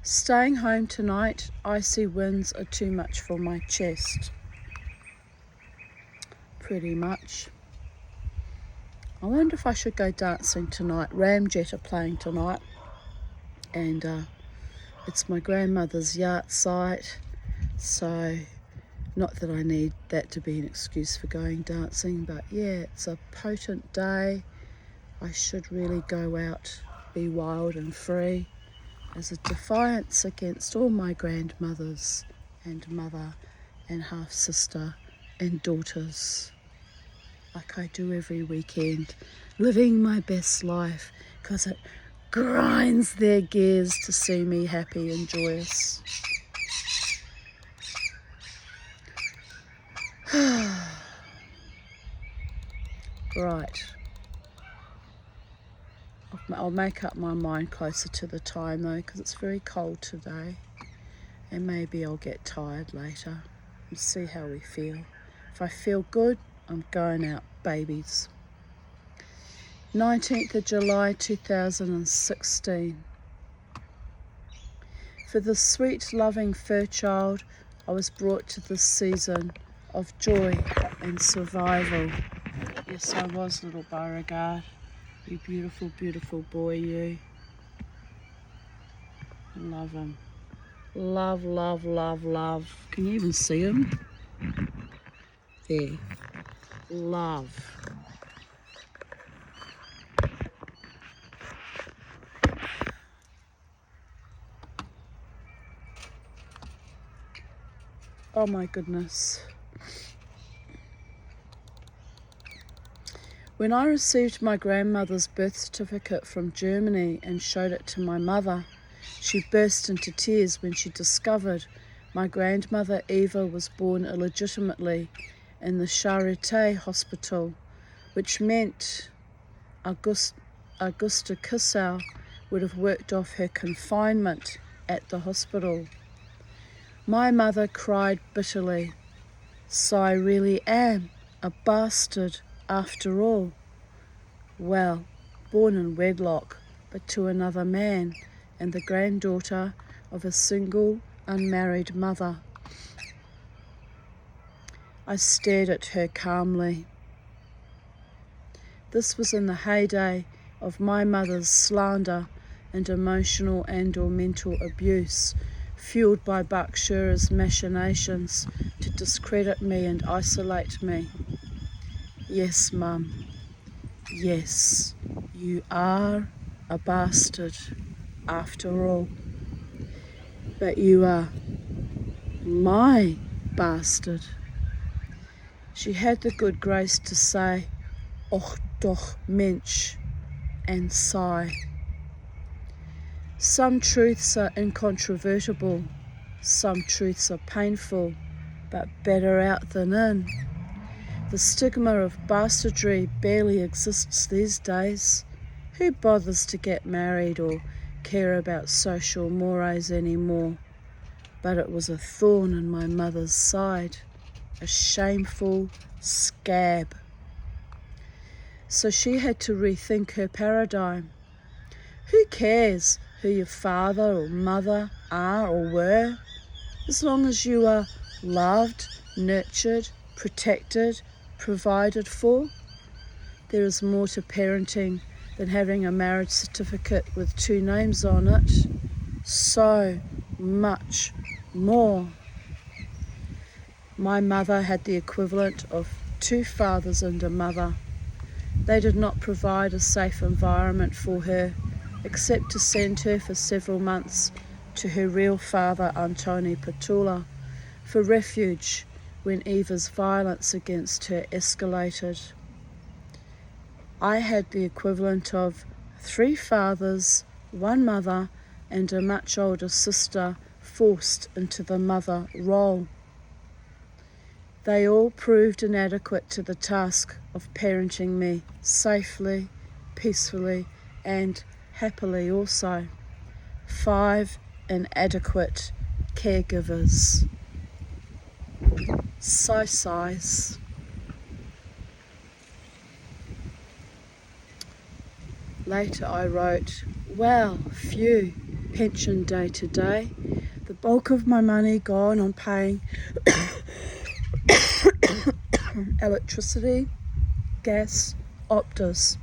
Staying home tonight. Icy winds are too much for my chest. Pretty much. I wonder if I should go dancing tonight. Ramjet are playing tonight. And It's my grandmother's yard site, so not that I need that to be an excuse for going dancing, but yeah, it's a potent day. I should really go out, be wild and free, as a defiance against all my grandmothers and mother and half-sister and daughters, like I do every weekend, living my best life, because it grinds their gears to see me happy and joyous. Right. I'll make up my mind closer to the time though, because it's very cold today, and maybe I'll get tired later and see how we feel. If I feel good, I'm going out, babies. 19th of July 2016. For the sweet loving fur child, I was brought to this season of joy and survival. Yes, I was, little Beauregard. You beautiful, beautiful boy, you. Love him. Love, love, love, love. Can you even see him? There. Love. Oh my goodness. When I received my grandmother's birth certificate from Germany and showed it to my mother, she burst into tears when she discovered my grandmother Eva was born illegitimately in the Charité hospital, which meant Augusta Kissel would have worked off her confinement at the hospital. My mother cried bitterly. So I really am a bastard after all. Well, born in wedlock, but to another man, and the granddaughter of a single, unmarried mother. I stared at her calmly. This was in the heyday of my mother's slander and emotional and/or mental abuse, fueled by Buck Shearer's machinations to discredit me and isolate me. Yes, Mum. Yes, you are a bastard after all. But you are my bastard. She had the good grace to say, "Och doch Mensch," and sigh. Some truths are incontrovertible, some truths are painful, but better out than in. The stigma of bastardry barely exists these days. Who bothers to get married or care about social mores anymore? But it was a thorn in my mother's side, a shameful scab. So she had to rethink her paradigm. Who cares who your father or mother are or were, as long as you are loved, nurtured, protected, provided for? There is more to parenting than having a marriage certificate with 2 names on it. So much more. My mother had the equivalent of 2 fathers and a mother. They did not provide a safe environment for her, except to send her for several months to her real father, Antoni Petula, for refuge when Eva's violence against her escalated. I had the equivalent of 3 fathers, 1 mother, and a much older sister forced into the mother role. They all proved inadequate to the task of parenting me safely, peacefully, and happily also. 5 inadequate caregivers. Size. Later I wrote, well, phew, pension day today. The bulk of my money gone on paying electricity, gas, Optus.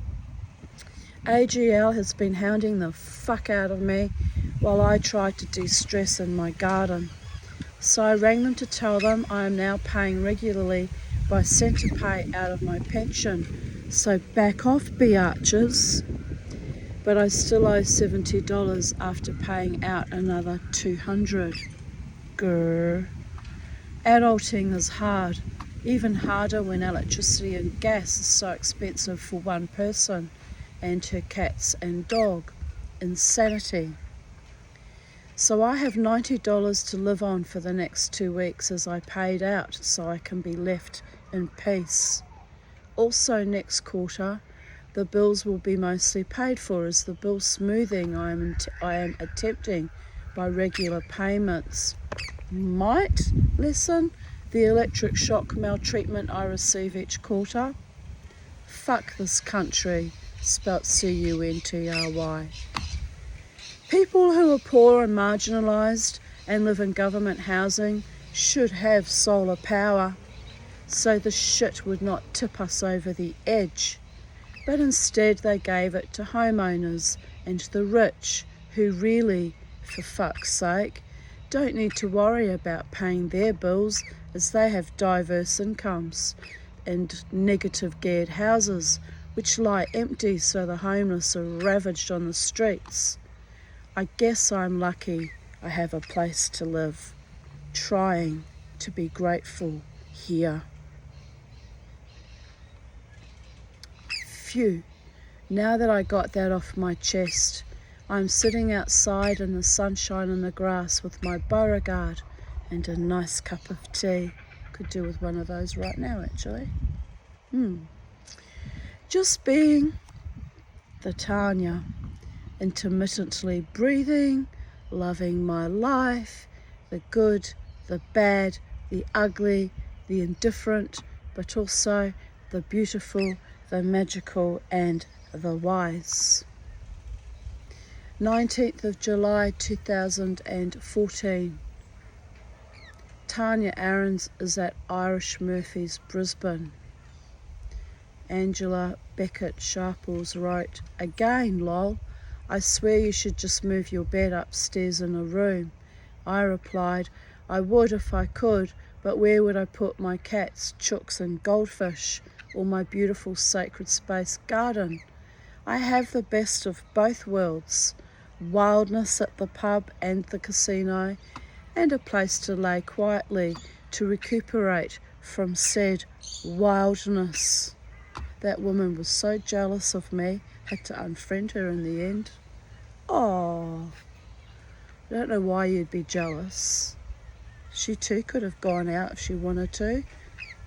AGL has been hounding the fuck out of me while I tried to de-stress in my garden. So I rang them to tell them I am now paying regularly by Centrepay out of my pension. So back off, biatches. But I still owe $70 after paying out another $200. Grr. Adulting is hard, even harder when electricity and gas is so expensive for one person and her cats and dog. Insanity. So I have $90 to live on for the next 2 weeks as I paid out so I can be left in peace. Also next quarter, the bills will be mostly paid for as the bill smoothing I am attempting by regular payments might lessen the electric shock maltreatment I receive each quarter. Fuck this country, spelt C-U-N-T-R-Y. People who are poor and marginalised and live in government housing should have solar power, so the shit would not tip us over the edge. But instead they gave it to homeowners and the rich who really, for fuck's sake, don't need to worry about paying their bills as they have diverse incomes and negative geared houses which lie empty so the homeless are ravaged on the streets. I guess I'm lucky I have a place to live, trying to be grateful here. Phew, now that I got that off my chest, I'm sitting outside in the sunshine and the grass with my Beauregard and a nice cup of tea. Could do with one of those right now, actually. Just being the Tanya, intermittently breathing, loving my life, the good, the bad, the ugly, the indifferent, but also the beautiful, the magical, and the wise. 19th of July 2014. Tanya Aarons is at Irish Murphy's, Brisbane. Angela Beckett Sharples wrote, "Again, lol. I swear you should just move your bed upstairs in a room." I replied, "I would if I could, but where would I put my cats, chooks and goldfish, or my beautiful sacred space garden? I have the best of both worlds, wildness at the pub and the casino, and a place to lay quietly to recuperate from said wildness." That woman was so jealous of me, had to unfriend her in the end. Oh, I don't know why you'd be jealous. She too could have gone out if she wanted to.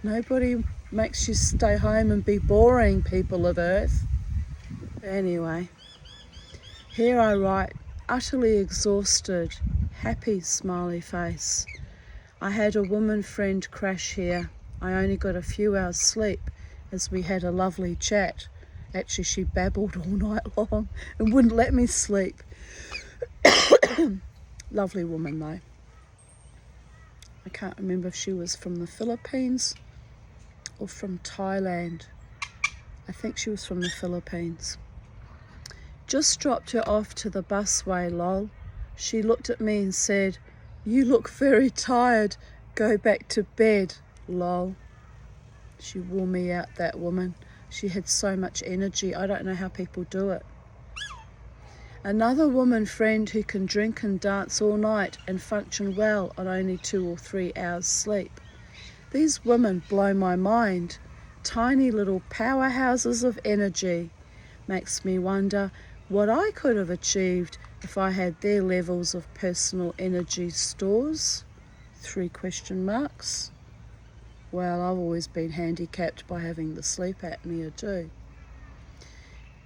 Nobody makes you stay home and be boring, people of Earth. Anyway, here I write, utterly exhausted, happy smiley face. I had a woman friend crash here. I only got a few hours sleep as we had a lovely chat. Actually, she babbled all night long and wouldn't let me sleep. Lovely woman though. I can't remember if she was from the Philippines or from Thailand. I think she was from the Philippines. Just dropped her off to the busway, lol. She looked at me and said, "You look very tired. Go back to bed, lol." She wore me out, that woman. She had so much energy. I don't know how people do it. Another woman friend who can drink and dance all night and function well on only 2 or 3 hours sleep. These women blow my mind. Tiny little powerhouses of energy. Makes me wonder what I could have achieved if I had their levels of personal energy stores. 3 question marks. Well, I've always been handicapped by having the sleep apnea too.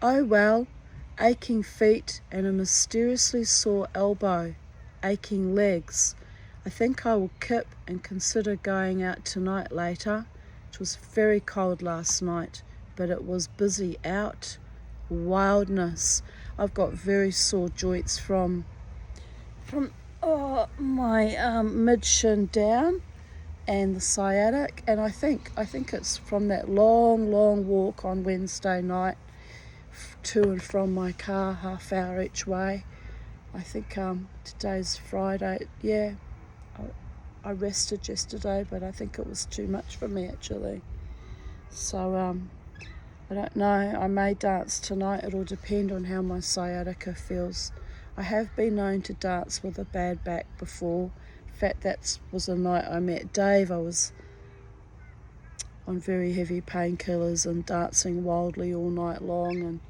Oh well, aching feet and a mysteriously sore elbow, aching legs. I think I will kip and consider going out tonight later. It was very cold last night, but it was busy out. Wildness. I've got very sore joints from my mid shin down and the sciatic, and I think it's from that long walk on Wednesday night to and from my car, half-hour each way. I think today's Friday. Yeah, I rested yesterday, but I think it was too much for me actually. So I don't know, I may dance tonight. It'll depend on how my sciatica feels. I have been known to dance with a bad back before. In fact, that was the night I met Dave. I was on very heavy painkillers and dancing wildly all night long, and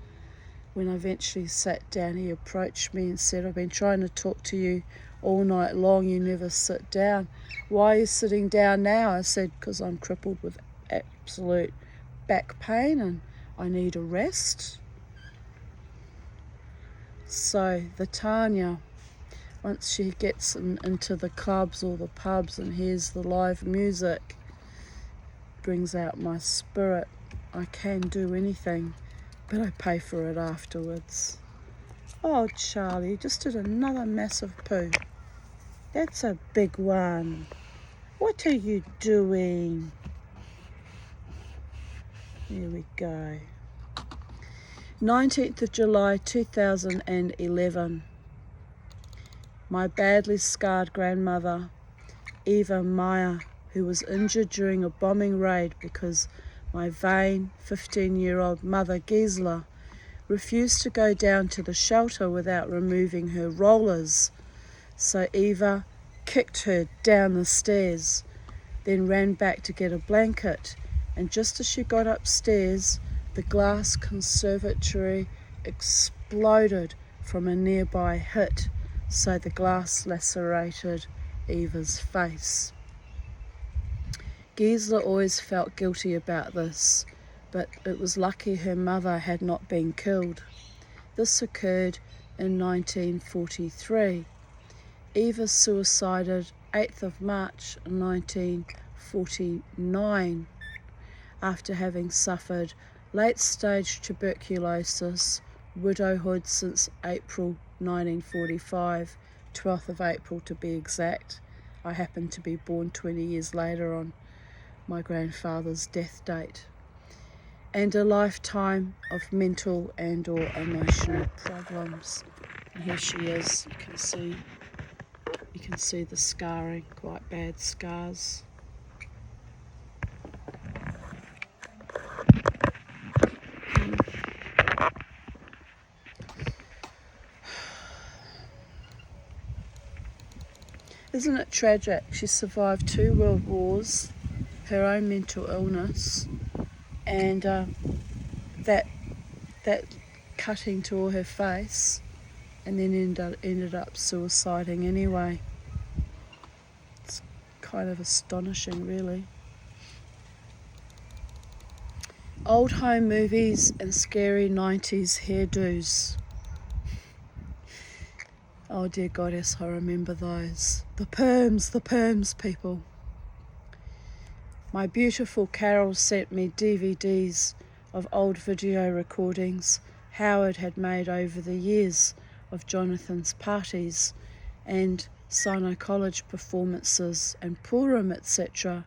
when I eventually sat down, he approached me and said, "I've been trying to talk to you all night long, you never sit down. Why are you sitting down now?" I said, "Because I'm crippled with absolute back pain and I need a rest." So the Tanya, once she gets into the clubs or the pubs and hears the live music, brings out my spirit. I can do anything, but I pay for it afterwards. Oh, Charlie, you just did another massive poo. That's a big one. What are you doing? There we go. 19th of July 2011. My badly scarred grandmother, Eva Meyer, who was injured during a bombing raid because my vain 15-year-old mother Gisela refused to go down to the shelter without removing her rollers. So Eva kicked her down the stairs, then ran back to get a blanket, and just as she got upstairs, the glass conservatory exploded from a nearby hit, so the glass lacerated Eva's face. Gisela always felt guilty about this, but it was lucky her mother had not been killed. This occurred in 1943. Eva suicided 8th of March 1949 after having suffered late-stage tuberculosis, widowhood since April 1945, 12th of April to be exact. I happened to be born 20 years later on my grandfather's death date, and a lifetime of mental and or emotional problems. And here she is. You can see the scarring, quite bad scars. Isn't it tragic? She survived 2 world wars, her own mental illness, and that cutting to all her face, and then ended up suiciding anyway. It's kind of astonishing, really. Old home movies and scary 90s hairdos. Oh dear goddess, I remember those. The perms, people. My beautiful Carol sent me DVDs of old video recordings Howard had made over the years of Jonathan's parties and Sino College performances and Purim, etc.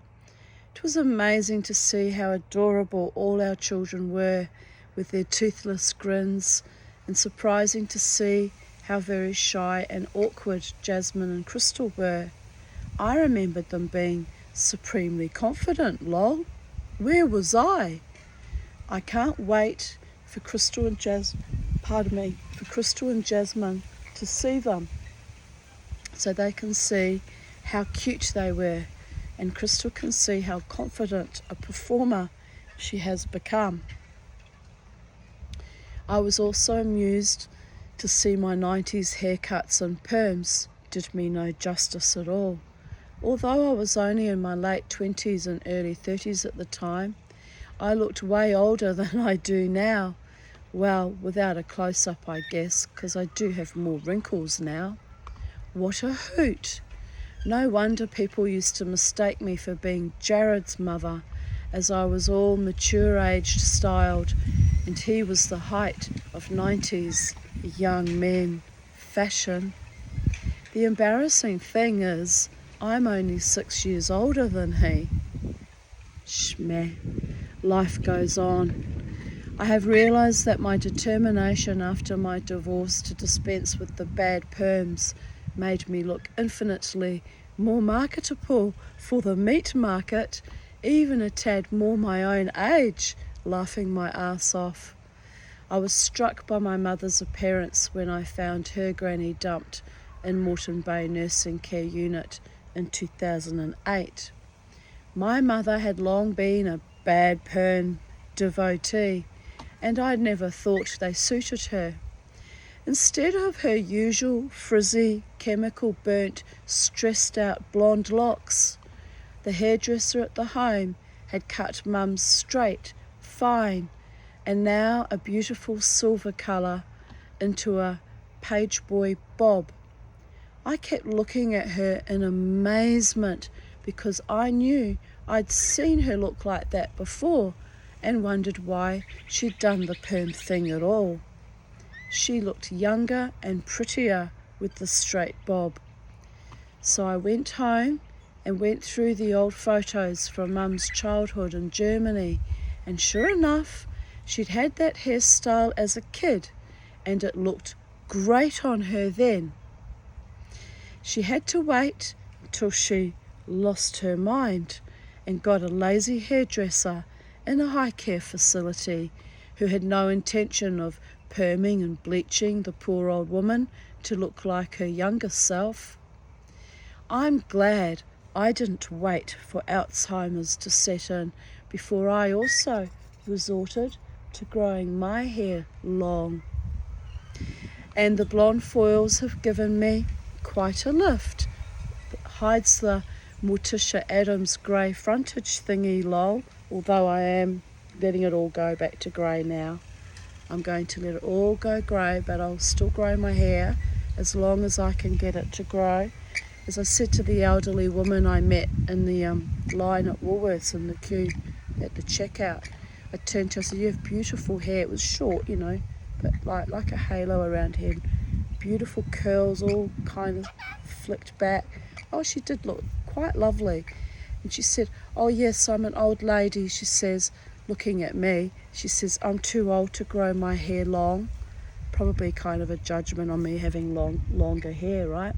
It was amazing to see how adorable all our children were with their toothless grins, and surprising to see how very shy and awkward Jasmine and Crystal were. I remembered them being supremely confident, lol. Where was I? I can't wait for Crystal and Jasmine to see them, so they can see how cute they were, and Crystal can see how confident a performer she has become. I was also amused to see my 90s haircuts and perms did me no justice at all. Although I was only in my late 20s and early 30s at the time, I looked way older than I do now. Well, without a close-up, I guess, because I do have more wrinkles now. What a hoot! No wonder people used to mistake me for being Jared's mother, as I was all mature-aged styled, and he was the height of 90s young men fashion. The embarrassing thing is, I'm only 6 years older than he. Shmeh, life goes on. I have realised that my determination after my divorce to dispense with the bad perms made me look infinitely more marketable for the meat market, even a tad more my own age, laughing my arse off. I was struck by my mother's appearance when I found her granny dumped in Moreton Bay Nursing Care Unit in 2008. My mother had long been a bad perm devotee, and I'd never thought they suited her. Instead of her usual frizzy, chemical burnt, stressed out blonde locks, the hairdresser at the home had cut Mum's straight, fine, and now a beautiful silver colour into a page boy bob. I kept looking at her in amazement because I knew I'd seen her look like that before and wondered why she'd done the perm thing at all. She looked younger and prettier with the straight bob. So I went home and went through the old photos from Mum's childhood in Germany, and sure enough, she'd had that hairstyle as a kid, and it looked great on her then. She had to wait till she lost her mind and got a lazy hairdresser in a high care facility who had no intention of perming and bleaching the poor old woman to look like her younger self. I'm glad I didn't wait for Alzheimer's to set in before I also resorted to growing my hair long. And the blonde foils have given me quite a lift. It hides the Morticia Adams grey frontage thingy lol, although I am letting it all go back to grey now. I'm going to let it all go grey, but I'll still grow my hair as long as I can get it to grow. As I said to the elderly woman I met in the line at Woolworths in the queue at the checkout, I turned to her and said, "You have beautiful hair." It was short, but like a halo around here. Beautiful curls, all kind of flicked back. Oh, she did look quite lovely. And she said, "Oh yes, I'm an old lady," she says, looking at me. She says, "I'm too old to grow my hair long." Probably kind of a judgment on me having longer hair, right?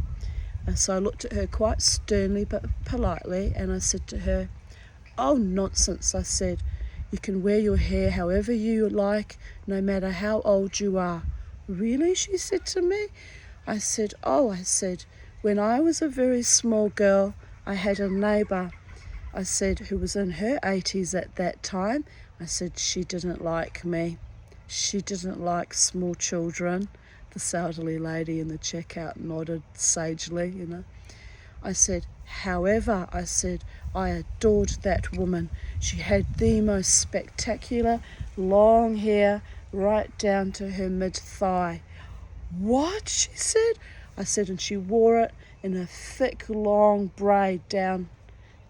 And so I looked at her quite sternly but politely, and I said to her, "Oh, nonsense," I said. "You can wear your hair however you like, no matter how old you are." "Really?" she said to me. I said, "When I was a very small girl, I had a neighbour," I said, "who was in her 80s at that time." I said, "She didn't like me. She didn't like small children." This elderly lady in the checkout nodded sagely, I said, "However," I said, "I adored that woman. She had the most spectacular long hair right down to her mid-thigh." "What?" she said. I said, "And she wore it in a thick long braid down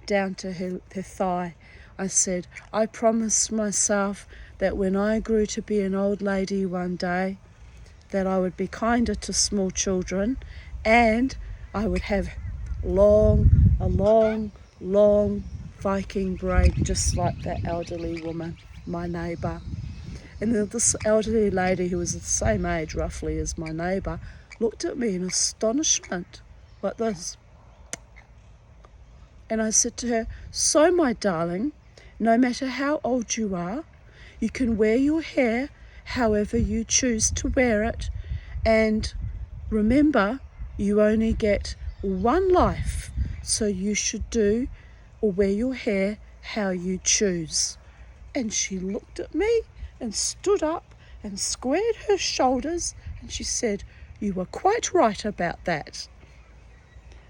to her thigh." I said, "I promised myself that when I grew to be an old lady one day, that I would be kinder to small children, and I would have a long Viking braid just like that elderly woman, my neighbour." And then this elderly lady, who was the same age roughly as my neighbour, looked at me in astonishment like this. And I said to her, "So, my darling, no matter how old you are, you can wear your hair however you choose to wear it. And remember, you only get one life, so you should do or wear your hair how you choose." And she looked at me and stood up and squared her shoulders, and she said, "You were quite right about that."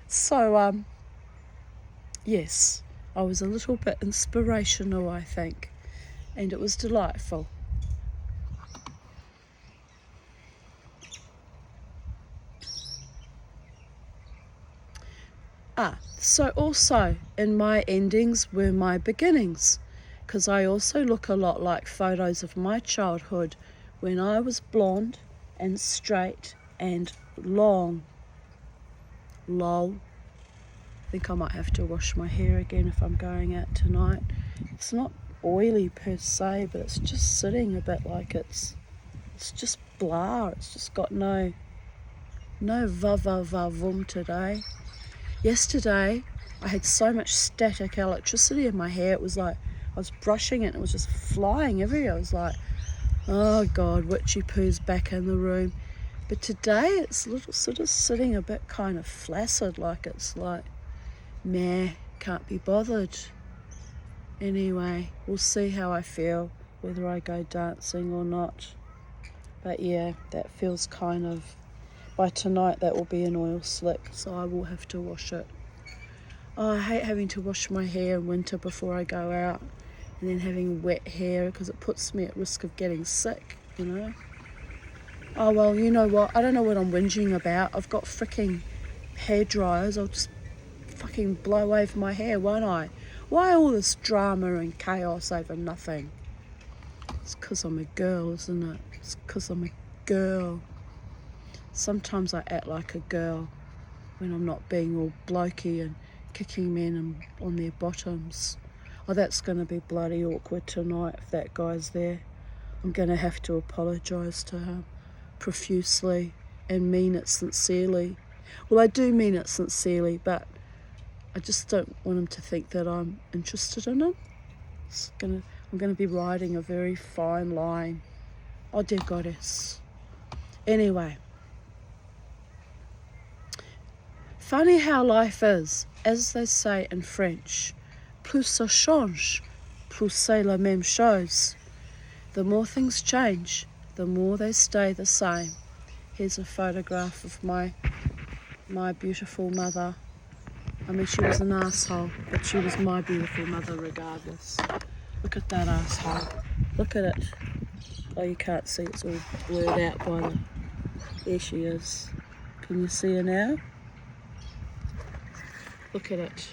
So, yes, I was a little bit inspirational, I think, and it was delightful. So also in my endings were my beginnings, because I also look a lot like photos of my childhood when I was blonde and straight and long. Lol. I think I might have to wash my hair again if I'm going out tonight. It's not oily per se, but it's just sitting a bit like it's just blah. It's just got no va-va-va-vum today. Yesterday, I had so much static electricity in my hair. It was like I was brushing it and it was just flying everywhere. I was like, oh God, witchy poo's back in the room. But today it's a little sort of sitting a bit kind of flaccid, like it's like, meh, can't be bothered. Anyway, we'll see how I feel, whether I go dancing or not. But yeah, that feels kind of, by tonight that will be an oil slick, so I will have to wash it. Oh, I hate having to wash my hair in winter before I go out, and then having wet hair because it puts me at risk of getting sick, you know. Oh well, you know what, I don't know what I'm whinging about. I've got freaking hair dryers. I'll just fucking blow over my hair, won't I? Why all this drama and chaos over nothing? It's because I'm a girl, isn't it? It's because I'm a girl. Sometimes I act like a girl when I'm not being all blokey and kicking men on their bottoms. Oh, that's going to be bloody awkward tonight if that guy's there. I'm going to have to apologise to him profusely and mean it sincerely. Well, I do mean it sincerely, but I just don't want him to think that I'm interested in him. I'm going to be riding a very fine line. Oh dear goddess. Anyway, funny how life is, as they say in French. Plus ça change, plus c'est la même chose. The more things change, the more they stay the same. Here's a photograph of my beautiful mother. I mean, she was an asshole, but she was my beautiful mother regardless. Look at that asshole. Look at it. Oh, you can't see, it's all blurred out by the... There she is. Can you see her now? Look at it.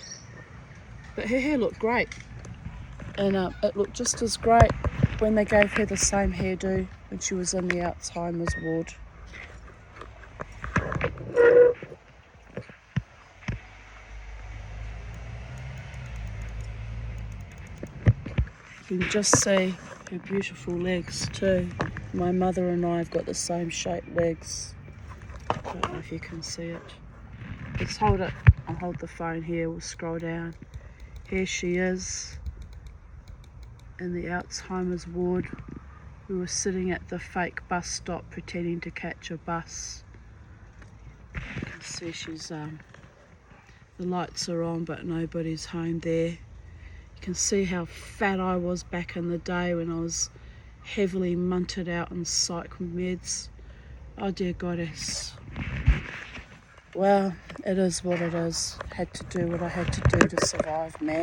But her hair looked great. And it looked just as great when they gave her the same hairdo when she was in the Alzheimer's ward. You can just see her beautiful legs too. My mother and I have got the same shaped legs. I don't know if you can see it. Let's hold it. I'll hold the phone here, we'll scroll down. Here she is in the Alzheimer's ward. We were sitting at the fake bus stop pretending to catch a bus. You can see she's, the lights are on but nobody's home there. You can see how fat I was back in the day when I was heavily munted out on psych meds. Oh dear goddess. Well, it is what it is. Had to do what I had to do to survive, man.